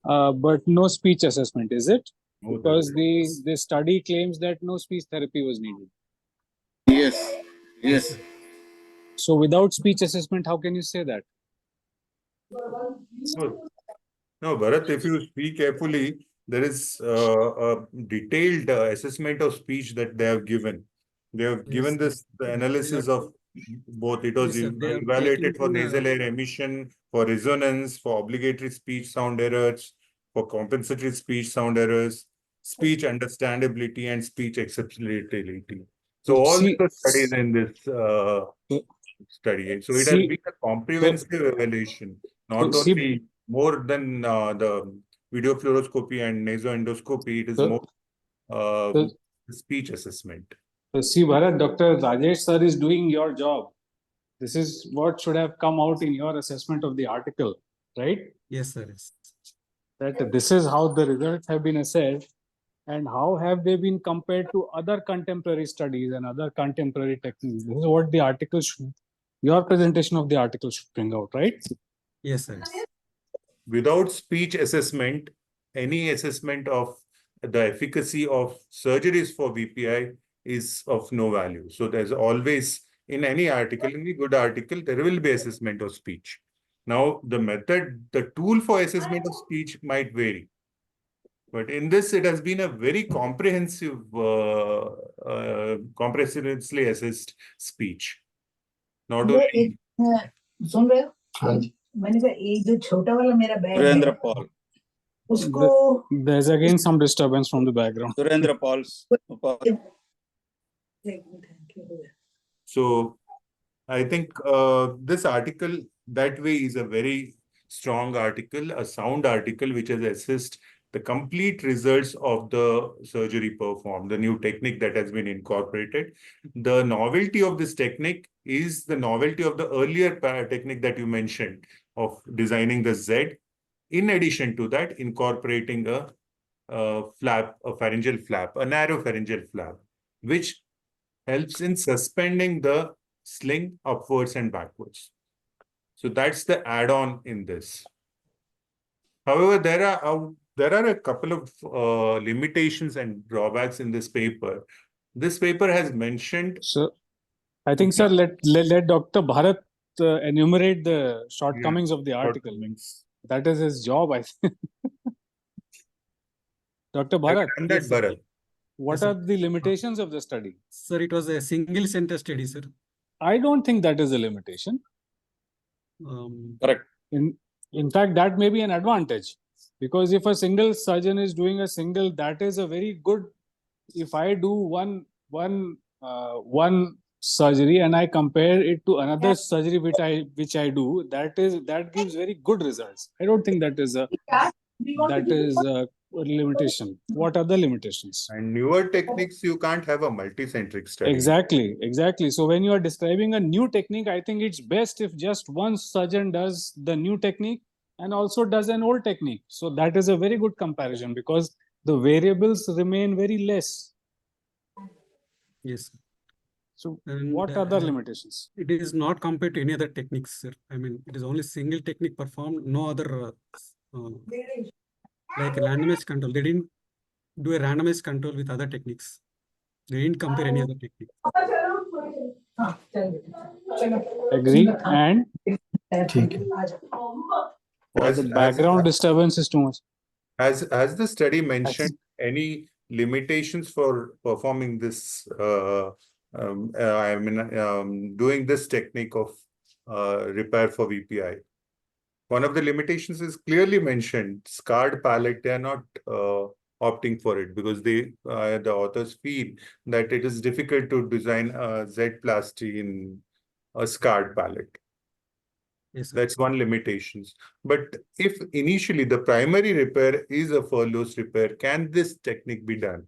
But no speech assessment, is it? No, Because the study claims that no speech therapy was needed. Yes. Yes. So without speech assessment, how can you say that? No, Bharat, if you speak carefully, there is a detailed assessment of speech that they have given. They have given this the analysis of both. It was Yes, sir. They have evaluated taken for in, nasal air emission, for resonance, for obligatory speech sound errors, for compensatory speech sound errors, speech understandability, and speech acceptability. So all See- the studies in this study. So it has See- been a comprehensive evaluation, not see- only more than the video fluoroscopy and nasoendoscopy. It is So- more so- speech assessment. So see, Bharat, Dr. Rajesh sir is doing your job. This is what should have come out in your assessment of the article, right? Yes, sir. Yes. That this is how the results have been assessed and how have they been compared to other contemporary studies and other contemporary techniques. This is what the article should, your presentation of the article should bring out, right? Yes, sir. Yes. Without speech assessment, any assessment of the efficacy of surgeries for VPI is of no value. So there's always, in any article, any good article, there will be assessment of speech. Now, the method, the tool for assessment of speech might vary. But in this, it has been a very comprehensively assessed speech. Not ये only एक सुन रहे हो? हाँ जी। मैंने कहा ये जो छोटा वाला मेरा बैग Surendra है Paul. उसको There's again some disturbance from the background. Surendra Paul's. Paul. so. I think this article that way is a very strong article, a sound article, which has assessed the complete results of the surgery performed, the new technique that has been incorporated. The novelty of this technique is the novelty of the earlier technique that you mentioned of designing the Z. In addition to that, incorporating a flap, a pharyngeal flap, a narrow pharyngeal flap, which helps in suspending the sling upwards and backwards. So that's the add-on in this. However, there are a couple of limitations and drawbacks in this paper. This paper has mentioned. So I think, sir, let Dr. Bharat enumerate the shortcomings of the article. That is his job, I think. Dr. Bharat, Yes, Bharat. what Yes, are sir. the limitations of the study? Sir, it was a single center study, sir. I don't think that is a limitation. Correct. In fact, that may be an advantage, because if a single surgeon is doing a single, that is a very good. If I do one surgery and I compare it to another surgery which I do, that gives very good results. I don't think that is a limitation. What are the limitations? And newer techniques, you can't have a multicentric study. Exactly. So when you are describing a new technique, I think it's best if just one surgeon does the new technique and also does an old technique. So that is a very good comparison, because the variables remain very less. Yes. Sir. So And, what other limitations? It is not compared to any other techniques, sir. I mean, it is only single technique performed, no other like randomized control. They didn't do a randomized control with other techniques. They didn't compare any other technique. Agree. And As the background disturbance is too much. Has the study mentioned any limitations for performing this? Doing this technique of repair for VPI. One of the limitations is clearly mentioned: scarred palate. They are not opting for it because the authors feel that it is difficult to design a Z-plasty in a scarred palate. Yes, sir. That's one limitation. But if initially the primary repair is a furloughs repair, can this technique be done?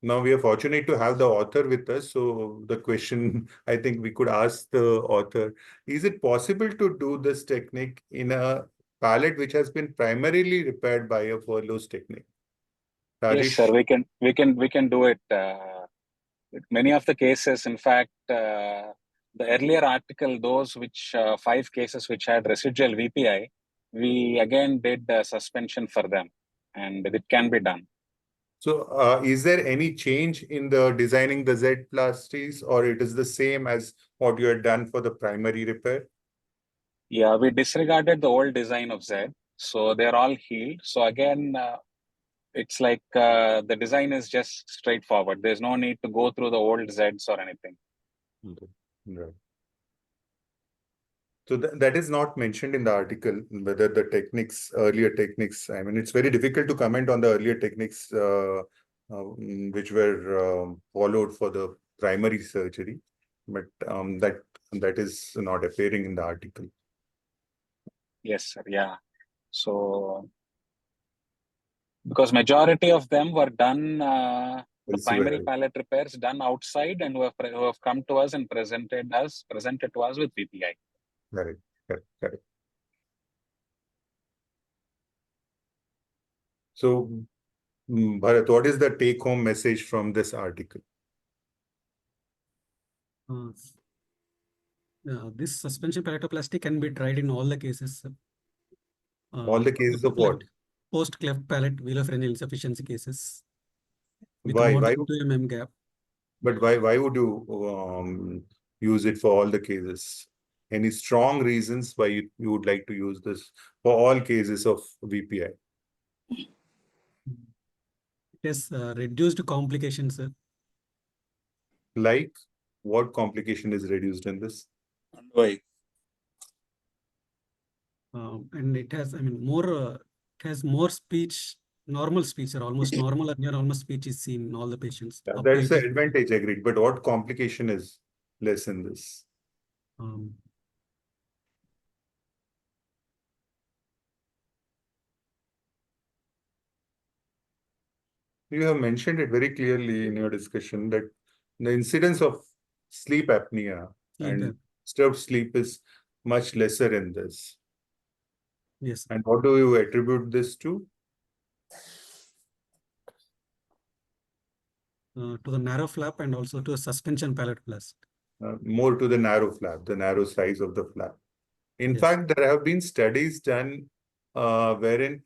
Now we are fortunate to have the author with us. So the question I think we could ask the author, is it possible to do this technique in a palate which has been primarily repaired by a furloughs technique? Yes, Rajesh? sir, we can do it. Many of the cases, in fact, the earlier article, those which 5 cases which had residual VPI, we again did suspension for them, and it can be done. So is there any change in the designing the Z-plasties, or it is the same as what you had done for the primary repair? Yeah, we disregarded the old design of Z, so they're all healed. So again, it's like the design is just straightforward. There's no need to go through the old Zs or anything. Okay. Right. So that is not mentioned in the article, whether the techniques, earlier techniques, I mean, it's very difficult to comment on the earlier techniques which were followed for the primary surgery. but that is not appearing in the article. Yes, sir. Yeah. So because majority of them were done, the primary Elsewhere. palate repairs done outside, and who have come to us and presented to us with VPI. Correct, correct, correct. So, Bharat, what is the take-home message from this article? This suspension palatoplasty can be tried in all the cases. All the cases of what? Post-cleft palate velopharyngeal insufficiency cases with Why? more Why? than 2 mm gap. But why would you use it for all the cases? Any strong reasons why you would like to use this for all cases of VPI? It has reduced complications, sir. Like what complication is reduced in this? And why? And it has, it has more speech, normal speech, or almost normal or near normal speech is seen in all the patients. Yeah, up there to is an 80. advantage, agreed. But what complication is less in this? Um, You have mentioned it very clearly in your discussion that the incidence of sleep apnea and disturbed sleep is much lesser in this. Yes. And what do you attribute this to? To the narrow flap and also to a suspension palatoplasty. More to the narrow flap, the narrow size of the flap. In Yes. fact, there have been studies done wherein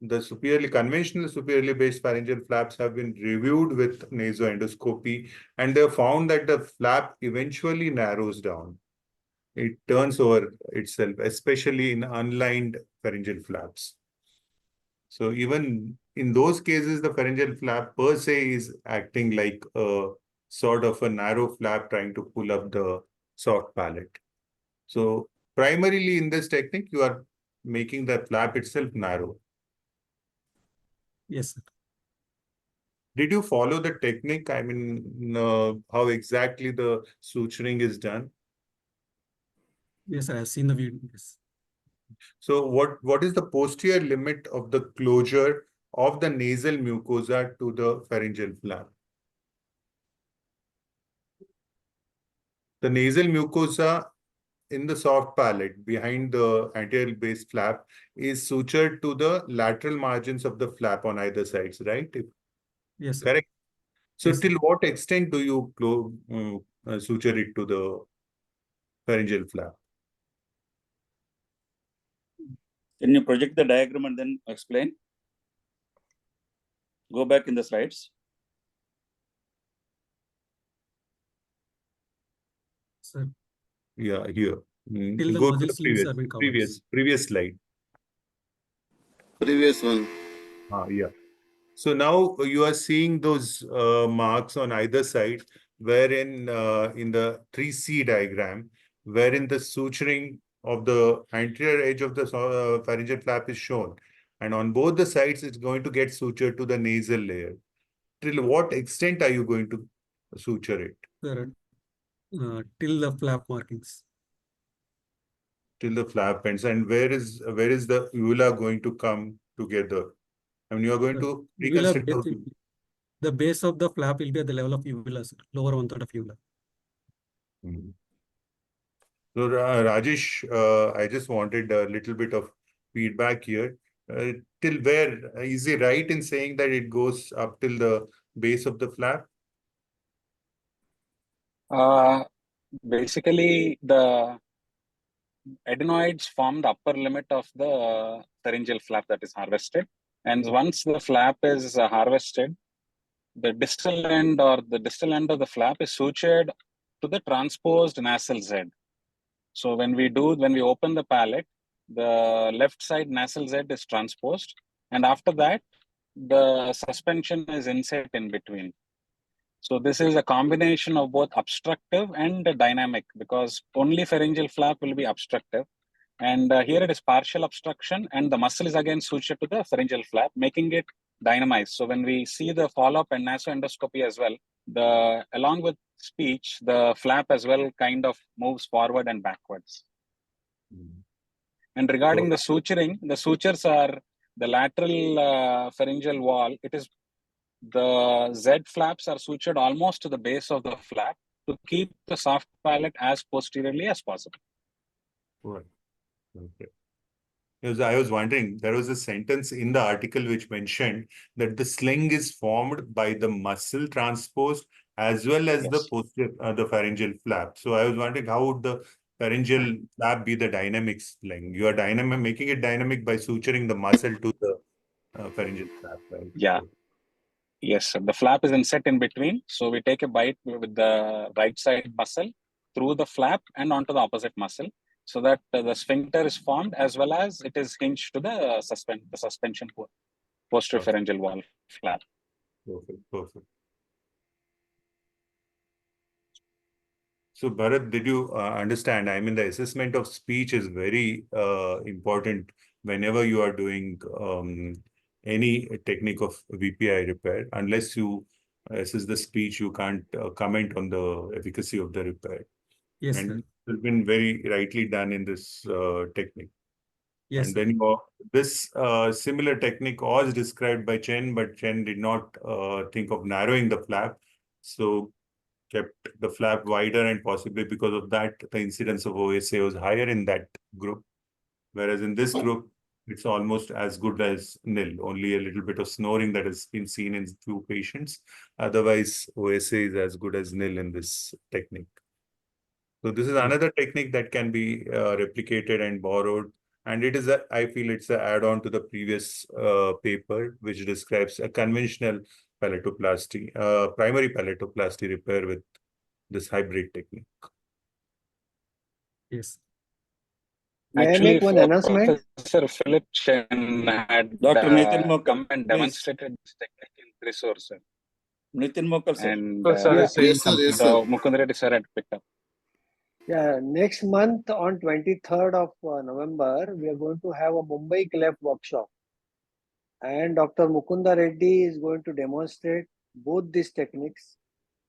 the conventional superiorly based pharyngeal flaps have been reviewed with nasoendoscopy, and they have found that the flap eventually narrows down. It turns over itself, especially in unlined pharyngeal flaps. So even in those cases, the pharyngeal flap per se is acting like a sort of a narrow flap trying to pull up the soft palate. So primarily in this technique, you are making the flap itself narrow. Yes, sir. Did you follow the technique? I mean, how exactly the suturing is done? Yes, sir. I've seen the video. Yes. So what is the posterior limit of the closure of the nasal mucosa to the pharyngeal flap? The nasal mucosa in the soft palate behind the anterior base flap is sutured to the lateral margins of the flap on either sides, right? Yes, sir. Correct. So Yes, till what extent do you suture it to the pharyngeal flap? Can you project the diagram and then explain? Go back in the slides. sir. Yeah, here. Till the Go to muscle the sleeves have been covered. previous slide. Previous one. Yeah. So now you are seeing those marks on either side, wherein in the 3C diagram, wherein the suturing of the anterior edge of the pharyngeal flap is shown. And on both the sides, it's going to get sutured to the nasal layer. Till what extent are you going to suture it? Sir, till the flap markings. Till the flap ends. And where is the uvula going to come together? I mean, you are going to Uvula reconstruct the base of the flap will be at the level of uvula, sir. Lower 1/3 of uvula. So Rajesh, I just wanted a little bit of feedback here. Till where is he right in saying that it goes up till the base of the flap? Basically, the adenoids form the upper limit of the pharyngeal flap that is harvested. And once the flap is harvested, the distal end of the flap is sutured to the transposed nasal Z. So when we open the palate, the left side nasal Z is transposed, and after that, the suspension is inset in between. So this is a combination of both obstructive and dynamic, because only pharyngeal flap will be obstructive. And here it is partial obstruction, and the muscle is again sutured to the pharyngeal flap, making it dynamized. So when we see the follow-up and nasoendoscopy as well, along with speech, the flap as well kind of moves forward and backwards. And regarding the suturing, the sutures are the lateral pharyngeal wall. It is the Z flaps are sutured almost to the base of the flap to keep the soft palate as posteriorly as possible. Right. Okay. Because I was wondering, there was a sentence in the article which mentioned that the sling is formed by the muscle transposed as well as the posterior, the pharyngeal flap. So I was wondering, how would the pharyngeal flap be the dynamic sling? You are making it dynamic by suturing the muscle to the pharyngeal flap, right? Yeah. Yes, the flap is inset in between. So we take a bite with the right side muscle through the flap and onto the opposite muscle, so that the sphincter is formed as well as it is hinged to the suspension posterior pharyngeal wall flap. Perfect, perfect. So Bharat, did you understand? I mean, the assessment of speech is very important whenever you are doing any technique of VPI repair. Unless you assess the speech, you can't comment on the efficacy of the repair. Yes, And sir. it has been very rightly done in this technique. Yes, And sir. then this similar technique was described by Chen, but Chen did not think of narrowing the flap. So kept the flap wider, and possibly because of that, the incidence of OSA was higher in that group. Whereas in this group, it's almost as good as nil, only a little bit of snoring that has been seen in few patients. Otherwise, OSA is as good as nil in this technique. So this is another technique that can be replicated and borrowed. And it is, I feel it's an add-on to the previous paper, which describes a conventional palatoplasty, primary palatoplasty repair with this hybrid technique. Yes. May I make one announcement? Professor Philip Chen had Dr. Nitin Mokkal, come and please. demonstrated this technique in resource. Nitin Mokkal, sir. And Yes, sir. Yes, sir. Mukund Reddy sir had picked up. Yeah, next month on 23rd of November, we are going to have a Mumbai cleft workshop. And Dr. Mukunda Reddy is going to demonstrate both these techniques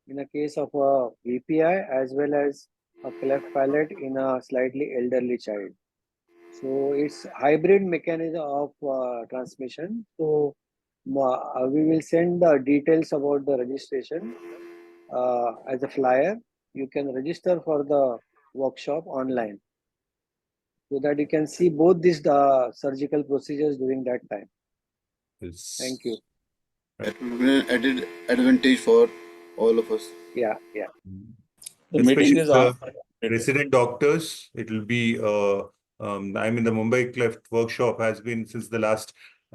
in a case of a VPI as well as a cleft palate in a slightly elderly child. So it's hybrid mechanism of transmission. So we will send the details about the registration as a flyer. You can register for the workshop online so that you can see both these surgical procedures during that time. Yes. Thank you. That will be an added advantage for all of us. Yeah. The meeting is on. Resident doctors, it will be, I mean, the Mumbai cleft workshop has been, since the last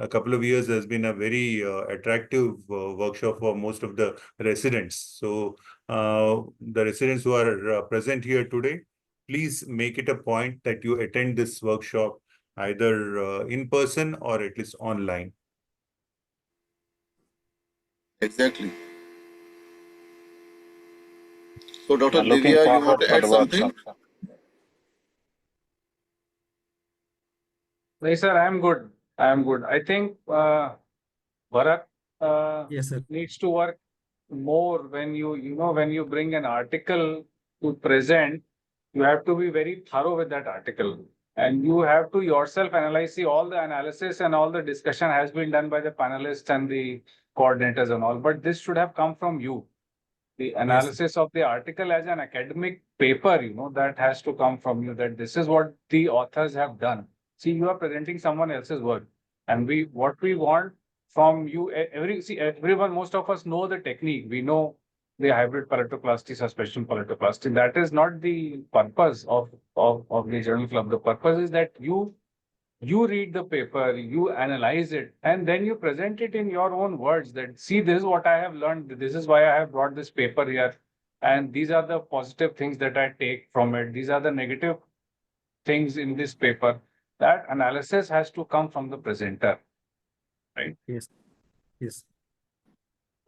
couple of years, has been a very attractive workshop for most of the residents. So the residents who are present here today, please make it a point that you attend this workshop either in person or at least online. Exactly. So, Dr. Looking Divya, you want forward to for add the something? workshop. No, sir, I am good. I think Bharat Yes, sir. needs to work more when when you bring an article to present, you have to be very thorough with that article. And you have to yourself analyze, see all the analysis and all the discussion has been done by the panelists and the coordinators and all. But this should have come from you. The analysis of the article as an academic paper, that has to come from you, that this is what the authors have done. See, you are presenting someone else's work. And what we want from you, everyone, most of us know the technique. We know the hybrid palatoplasty, suspension palatoplasty. That is not the purpose of the journal club. The purpose is that you read the paper, you analyze it, and then you present it in your own words that, see, this is what I have learned. This is why I have brought this paper here. And these are the positive things that I take from it. These are the negative things in this paper. That analysis has to come from the presenter, right? Yes.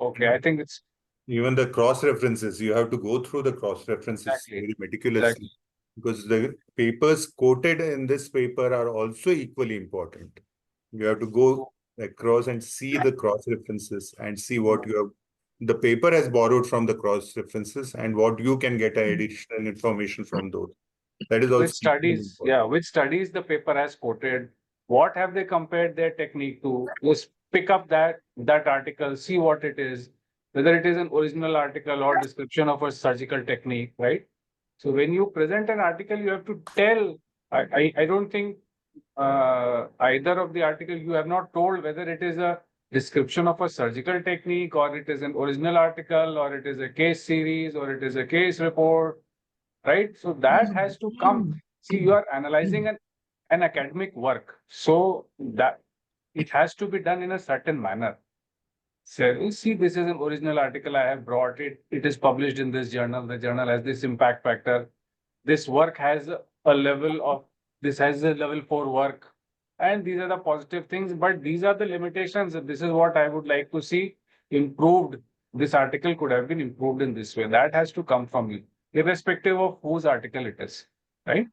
Okay, I think it's Even the cross references, you have to go through the cross references Exactly. very meticulously. Exactly. Because the papers quoted in this paper are also equally important. You have to go across and see the cross references and see what you have the paper has borrowed from the cross references and what you can get additional information from those. That is also Which studies, important. which studies the paper has quoted, what have they compared their technique to? Just pick up that article, see what it is, whether it is an original article or description of a surgical technique, right? So when you present an article, you have to tell. I don't think either of the article you have not told whether it is a description of a surgical technique or it is an original article or it is a case series or it is a case report, right? So that has to come. See, you are analyzing an academic work, so that it has to be done in a certain manner. So you see, this is an original article I have brought it. It is published in this journal. The journal has this impact factor. This work has a level of, this has a level 4 work. And these are the positive things, but these are the limitations. This is what I would like to see improved. This article could have been improved in this way. That has to come from you, irrespective of whose article it is, right?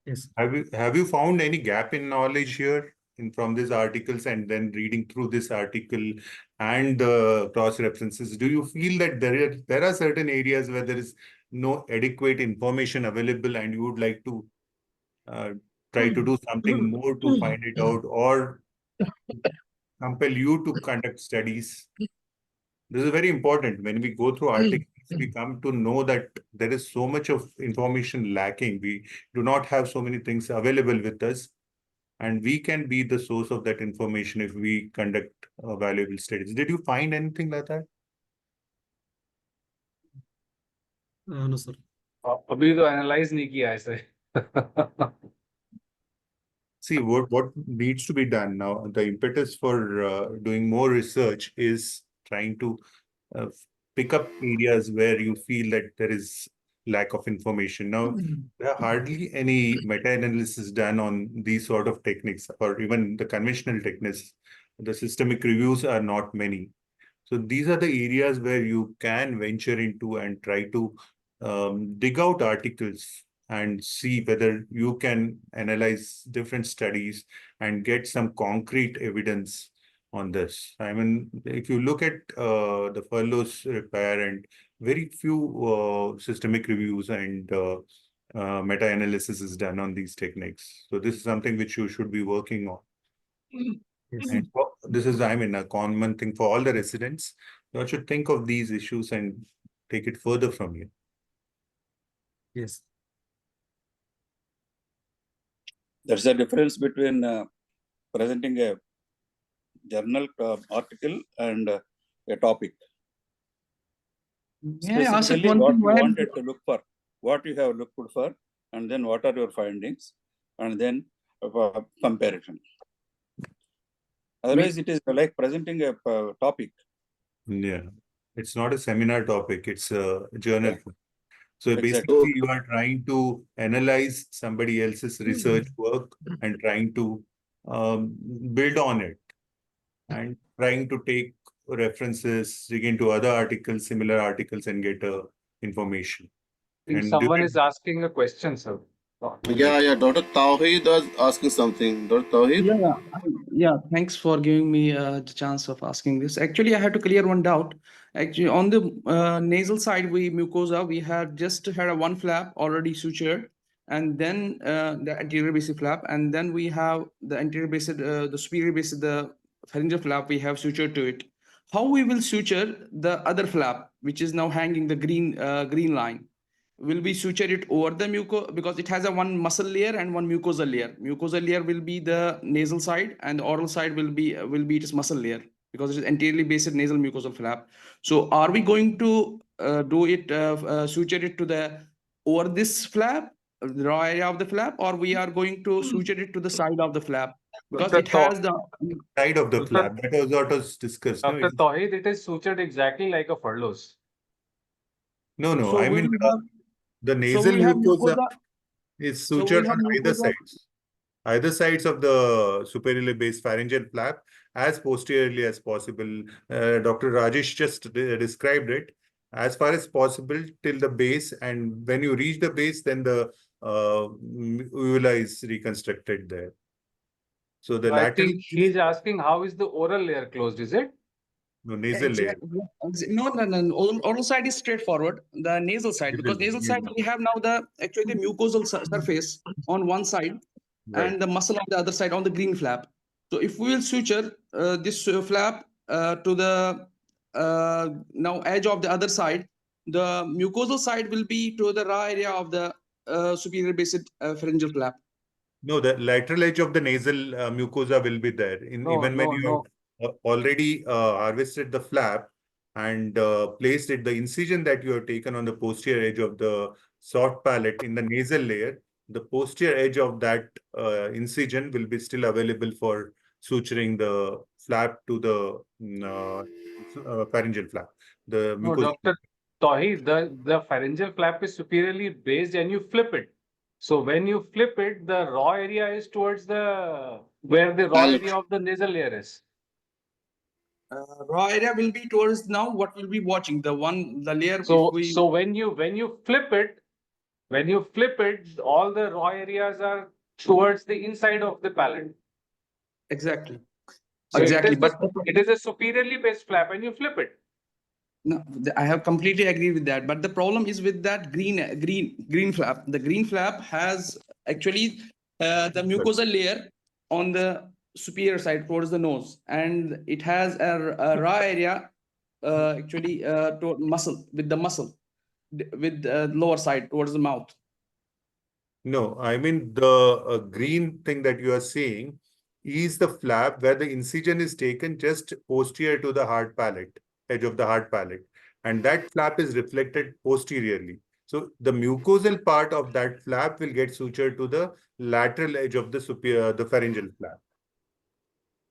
Yes. Have you found any gap in knowledge here from these articles and then reading through this article and the cross references? Do you feel that there are certain areas where there is no adequate information available and you would like to try to do something more to find it out or compel you to conduct studies? This is very important. When we go through articles, we come to know that there is so much of information lacking. We do not have so many things available with us. And we can be the source of that information if we conduct valuable studies. Did you find anything like that? No, sir. अभी तो analyze नहीं किया ऐसे. See, what needs to be done now, the impetus for doing more research is trying to pick up areas where you feel that there is lack of information. Now, there are hardly any meta-analysis done on these sort of techniques or even the conventional techniques. The systemic reviews are not many. So these are the areas where you can venture into and try to dig out articles and see whether you can analyze different studies and get some concrete evidence on this. I mean, if you look at the furloughs repair and very few systemic reviews and meta-analysis is done on these techniques. So this is something which you should be working on. Yes. And this is, I mean, a common thing for all the residents. You should think of these issues and take it further from here. Yes. There's a difference between presenting a journal article and a topic. May I ask Specifically, one what thing? you wanted to look for, what you have looked for, and then what are your findings, and then comparison. Otherwise, it is like presenting a topic. Yeah, it's not a seminar topic, it's a journal. Yeah. So Exactly. basically, you are trying to analyze somebody else's research work and trying to build on it and trying to take references, dig into other articles, similar articles, and get information. If And someone is asking a question, sir. Yeah, Dr. Tawheed was asking something. Dr. Tawheed? Yeah, thanks for giving me the chance of asking this. Actually, I had to clear one doubt. Actually, on the nasal side, mucosa, we had just had a one flap already sutured, and then the anterior basic flap, and then we have the anterior basic, the superior basic, the pharyngeal flap we have sutured to it. How we will suture the other flap, which is now hanging the green line? Will be suture it over the mucosa because it has a one muscle layer and one mucosal layer. Mucosal layer will be the nasal side and the oral side will be its muscle layer because it is anteriorly based nasal mucosal flap. So are we going to do it suture it to the over this flap, the raw area of the flap, or we are going to suture it to the side of the flap because it has the side of the flap. That was what was discussed. No, Dr. Tawheed, it is sutured exactly like a furloughs. no. So I mean, the nasal we'll have mucosa mucosa. is So we'll sutured have on either mucosa. sides of the superiorly based pharyngeal flap as posteriorly as possible. Dr. Rajesh just described it as far as possible till the base, and when you reach the base, then the uvula is reconstructed there. So the I lateral think he's asking how is the oral layer closed, is it? No, nasal layer. No. Oral side is straightforward. The nasal side, because nasal side we have now the mucosal surface on one side Right. and the muscle on the other side on the green flap. So if we will suture this flap to the now edge of the other side, the mucosal side will be to the raw area of the superior basic pharyngeal flap. No, the lateral edge of the nasal mucosa will be there. Even when you have already harvested the flap and placed it, the incision that you have taken on the posterior edge of the soft palate in the nasal layer, the posterior edge of that incision will be still available for suturing the flap to the pharyngeal flap. The No, mucosa. Dr. Tawheed, the pharyngeal flap is superiorly based and you flip it. So when you flip it, the raw area is towards where the raw area of the nasal layer is. Raw area will be towards now what we'll be watching, the layer. So when you flip it, all the raw areas are towards the inside of the palate. Exactly. So Exactly. it is a superiorly based flap and you flip it. No, I have completely agree with that. But the problem is with that green flap. The green flap has actually the mucosal layer on the superior side towards the nose, and it has a raw area to muscle with lower side towards the mouth. No, I mean the green thing that you are seeing is the flap where the incision is taken just posterior to the hard palate, edge of the hard palate, and that flap is reflected posteriorly. So the mucosal part of that flap will get sutured to the lateral edge of the pharyngeal flap,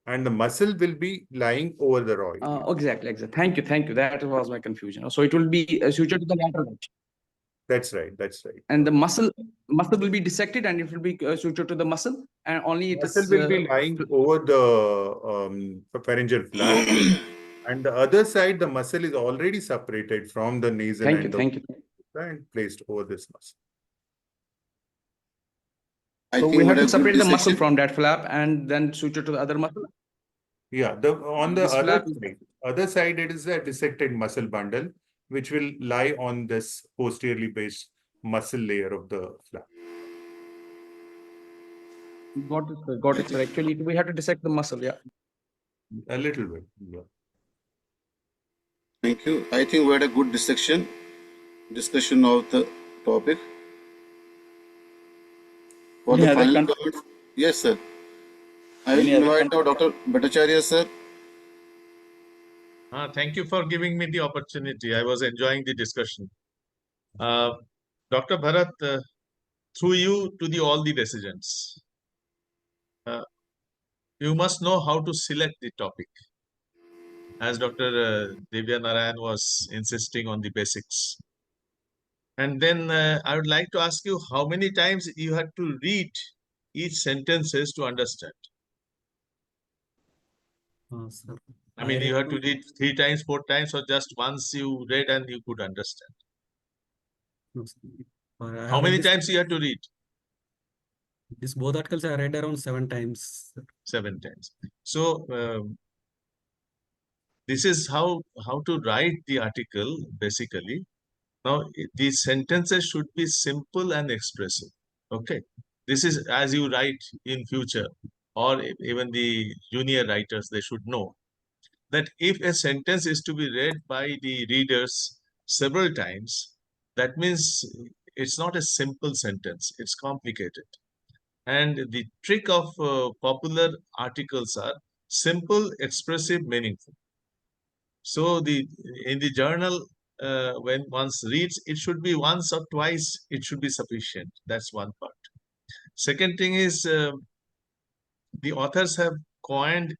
and the muscle will be lying over the raw area. Exactly. Thank you. That was my confusion. So it will be sutured to the lateral edge. That's right. And the muscle will be dissected and it will be sutured to the muscle, and only it Muscle is will be lying over the pharyngeal flap, and the other side, the muscle is already separated from the nasal end and placed over this muscle. So we have to separate the muscle from that flap and then suture to the other muscle. Yeah, on the other side, it is a dissected muscle bundle, which will lie on this posteriorly based muscle layer of the flap. Got it, sir. Actually, we have to dissect the muscle, yeah. A little bit, yeah. Thank you. I think we had a good discussion of the topic. For the final comment, yes, sir. I will invite now Dr. Bhattacharya, sir. Thank you for giving me the opportunity. I was enjoying the discussion. Dr. Bharat, through you to all the residents, you must know how to select the topic. As Dr. Divya Narayan was insisting on the basics. And then I would like to ask you how many times you had to read each sentences to understand. Sir, I mean, you have to read 3 times, 4 times, or just once you read and you could understand. No, sir. How many times you have to read? These both articles I read around 7 times. 7 times. So this is how to write the article basically. Now these sentences should be simple and expressive. Okay, this is as you write in future, or even the junior writers, they should know that if a sentence is to be read by the readers several times, that means it's not a simple sentence, it's complicated. And the trick of popular articles are simple, expressive, meaningful. So in the journal, when one reads, it should be once or twice, it should be sufficient. That's one part. Second thing is the authors have coined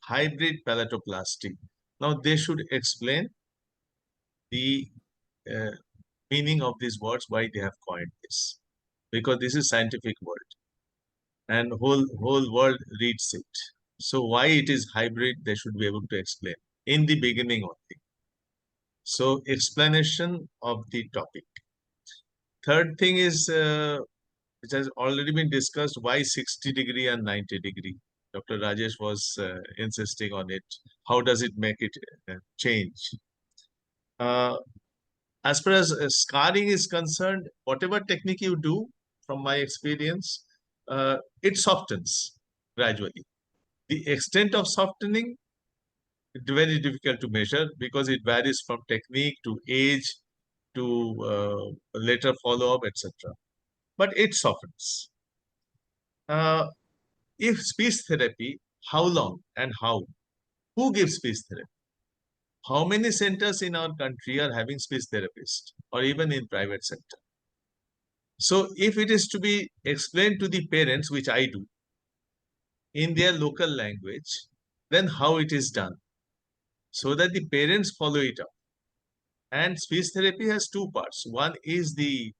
hybrid palatoplasty. Now they should explain the meaning of these words, why they have coined this, because this is scientific word and whole world reads it. So why it is hybrid, they should be able to explain in the beginning only. So explanation of the topic. Third thing is, which has already been discussed, why 60 degree and 90 degree. Dr. Rajesh was insisting on it. How does it make it change? As far as scarring is concerned, whatever technique you do, from my experience, it softens gradually. The extent of softening, it's very difficult to measure because it varies from technique to age to later follow-up, etc. But it softens. If speech therapy, how long and how? Who gives speech therapy? How many centers in our country are having speech therapists or even in private sector? So if it is to be explained to the parents, which I do, in their local language, then how it is done, so that the parents follow it up. And speech therapy has two parts. One is the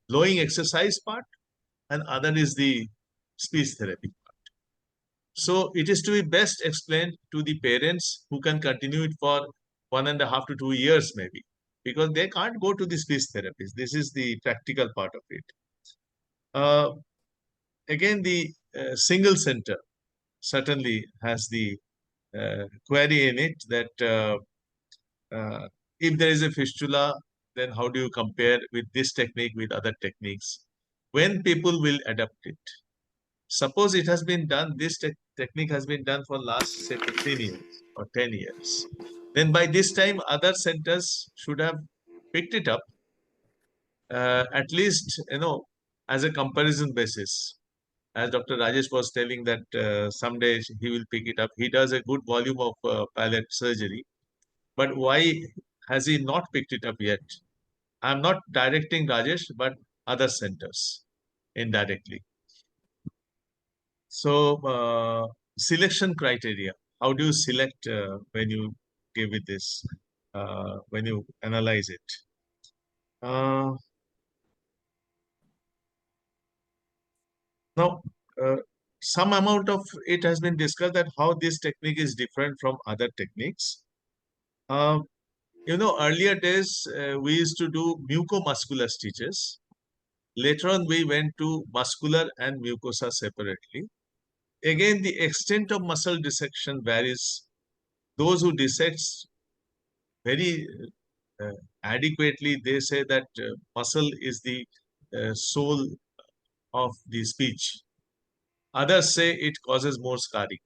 blowing exercise part, and other is the speech therapy part. So it is to be best explained to the parents who can continue it for 1.5 to 2 years maybe, because they can't go to the speech therapist. This is the practical part of it. Again, the single center certainly has the query in it that if there is a fistula, then how do you compare with this technique with other techniques? When people will adapt it? Suppose it has been done, this technique has been done for last, say, 15 years or 10 years. Then by this time, other centers should have picked it up, at least, as a comparison basis. As Dr. Rajesh was telling that someday he will pick it up. He does a good volume of palate surgery. But why has he not picked it up yet? I'm not directing Rajesh, but other centers indirectly. So selection criteria. How do you select when you give it this, when you analyze it? Now, some amount of it has been discussed that how this technique is different from other techniques. Earlier days, we used to do mucomuscular stitches. Later on, we went to muscular and mucosa separately. Again, the extent of muscle dissection varies. Those who dissect very adequately, they say that muscle is the soul of the speech. Others say it causes more scarring.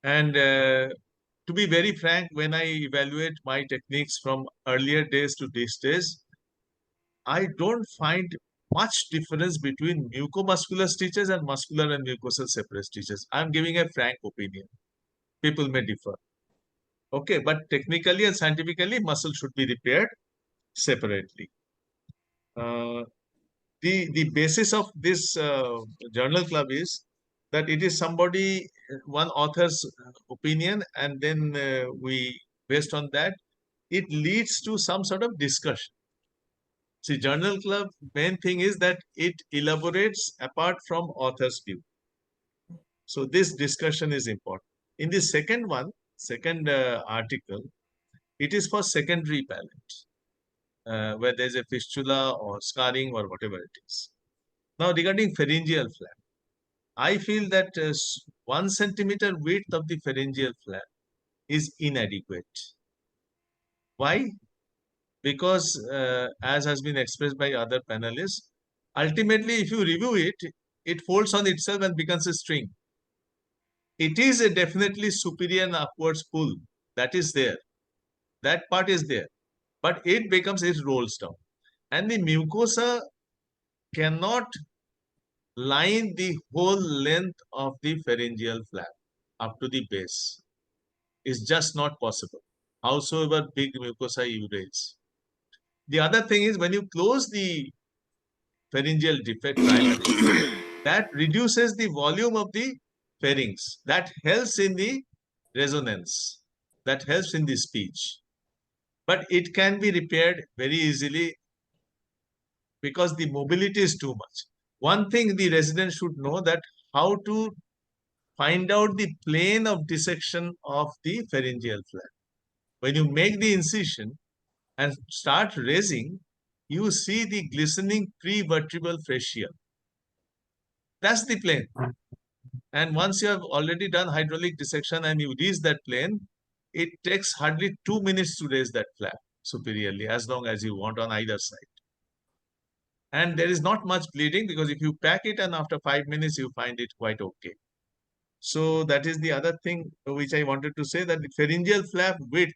And to be very frank, when I evaluate my techniques from earlier days to these days, I don't find much difference between mucomuscular stitches and muscular and mucosal separate stitches. I'm giving a frank opinion. People may differ. Okay, but technically and scientifically, muscle should be repaired separately. The basis of this journal club is that it is somebody, one author's opinion, and then we, based on that, it leads to some sort of discussion. See, journal club, main thing is that it elaborates apart from author's view. So this discussion is important. In the second article, it is for secondary palate, where there's a fistula or scarring or whatever it is. Now, regarding pharyngeal flap, I feel that 1 centimeter width of the pharyngeal flap is inadequate. Why? Because as has been expressed by other panelists, ultimately, if you review it, it folds on itself and becomes a string. It is a definitely superior and upwards pull. That is there. That part is there. But it rolls down. And the mucosa cannot line the whole length of the pharyngeal flap up to the base. It's just not possible, howsoever big mucosa you raise. The other thing is when you close the pharyngeal defect primarily, that reduces the volume of the pharynx. That helps in the resonance. That helps in the speech. But it can be repaired very easily because the mobility is too much. One thing the resident should know that how to find out the plane of dissection of the pharyngeal flap. When you make the incision and start raising, you see the glistening prevertebral fascia. That's the plane. And once you have already done hydraulic dissection and you raise that plane, it takes hardly 2 minutes to raise that flap superiorly, as long as you want on either side. And there is not much bleeding because if you pack it and after 5 minutes, you find it quite okay. So that is the other thing which I wanted to say, that the pharyngeal flap width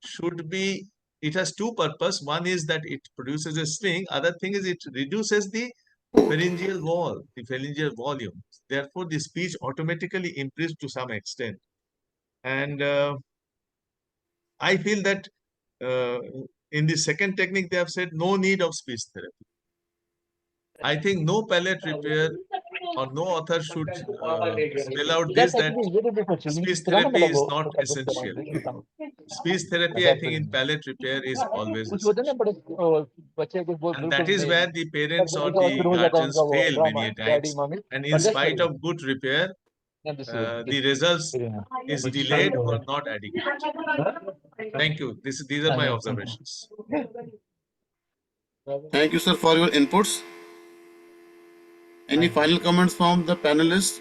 should be, it has two purposes. One is that it produces a sling. Other thing is it reduces the pharyngeal wall, the pharyngeal volume. Therefore, the speech automatically improves to some extent. And I feel that in the second technique, they have said no need of speech therapy. I think no palate repair or no author should spell out this, that speech therapy is not essential. Speech therapy, I think, in palate repair is always essential. And that is where the parents or the guardians fail many a times. And in spite of good repair, the results is delayed or not adequate. Thank you. These are my observations. Thank you, sir, for your inputs. Any final comments from the panelists?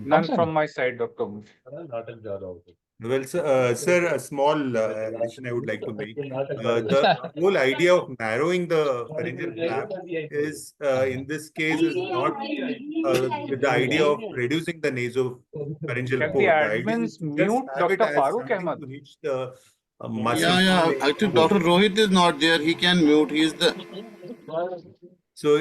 None from my side, Dr. Well, sir, a small addition I would like to make. The whole idea of narrowing the pharyngeal flap is, in this case, is not with the idea of reducing the nasopharyngeal Can the port. The idea admins is to just mute have it Dr. as Farooq something Ahmed? to reach the muscle. Yeah. I think Dr. Rohit is not there. He can mute. He is the. So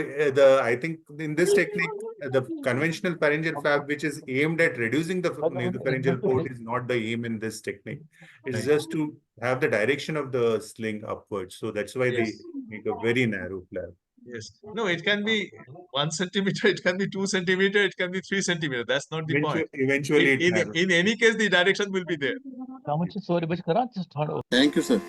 I think in this technique, the conventional pharyngeal flap, which is aimed at reducing the nasopharyngeal port, is not the aim in this technique. It's just to have the direction of the sling upwards. So that's why they make a very narrow flap. Yes. No, it can be 1 centimeter, it can be 2 centimeter, it can be 3 centimeter. That's not the point. Eventually, In any case, the direction will be there. Thank you, sir.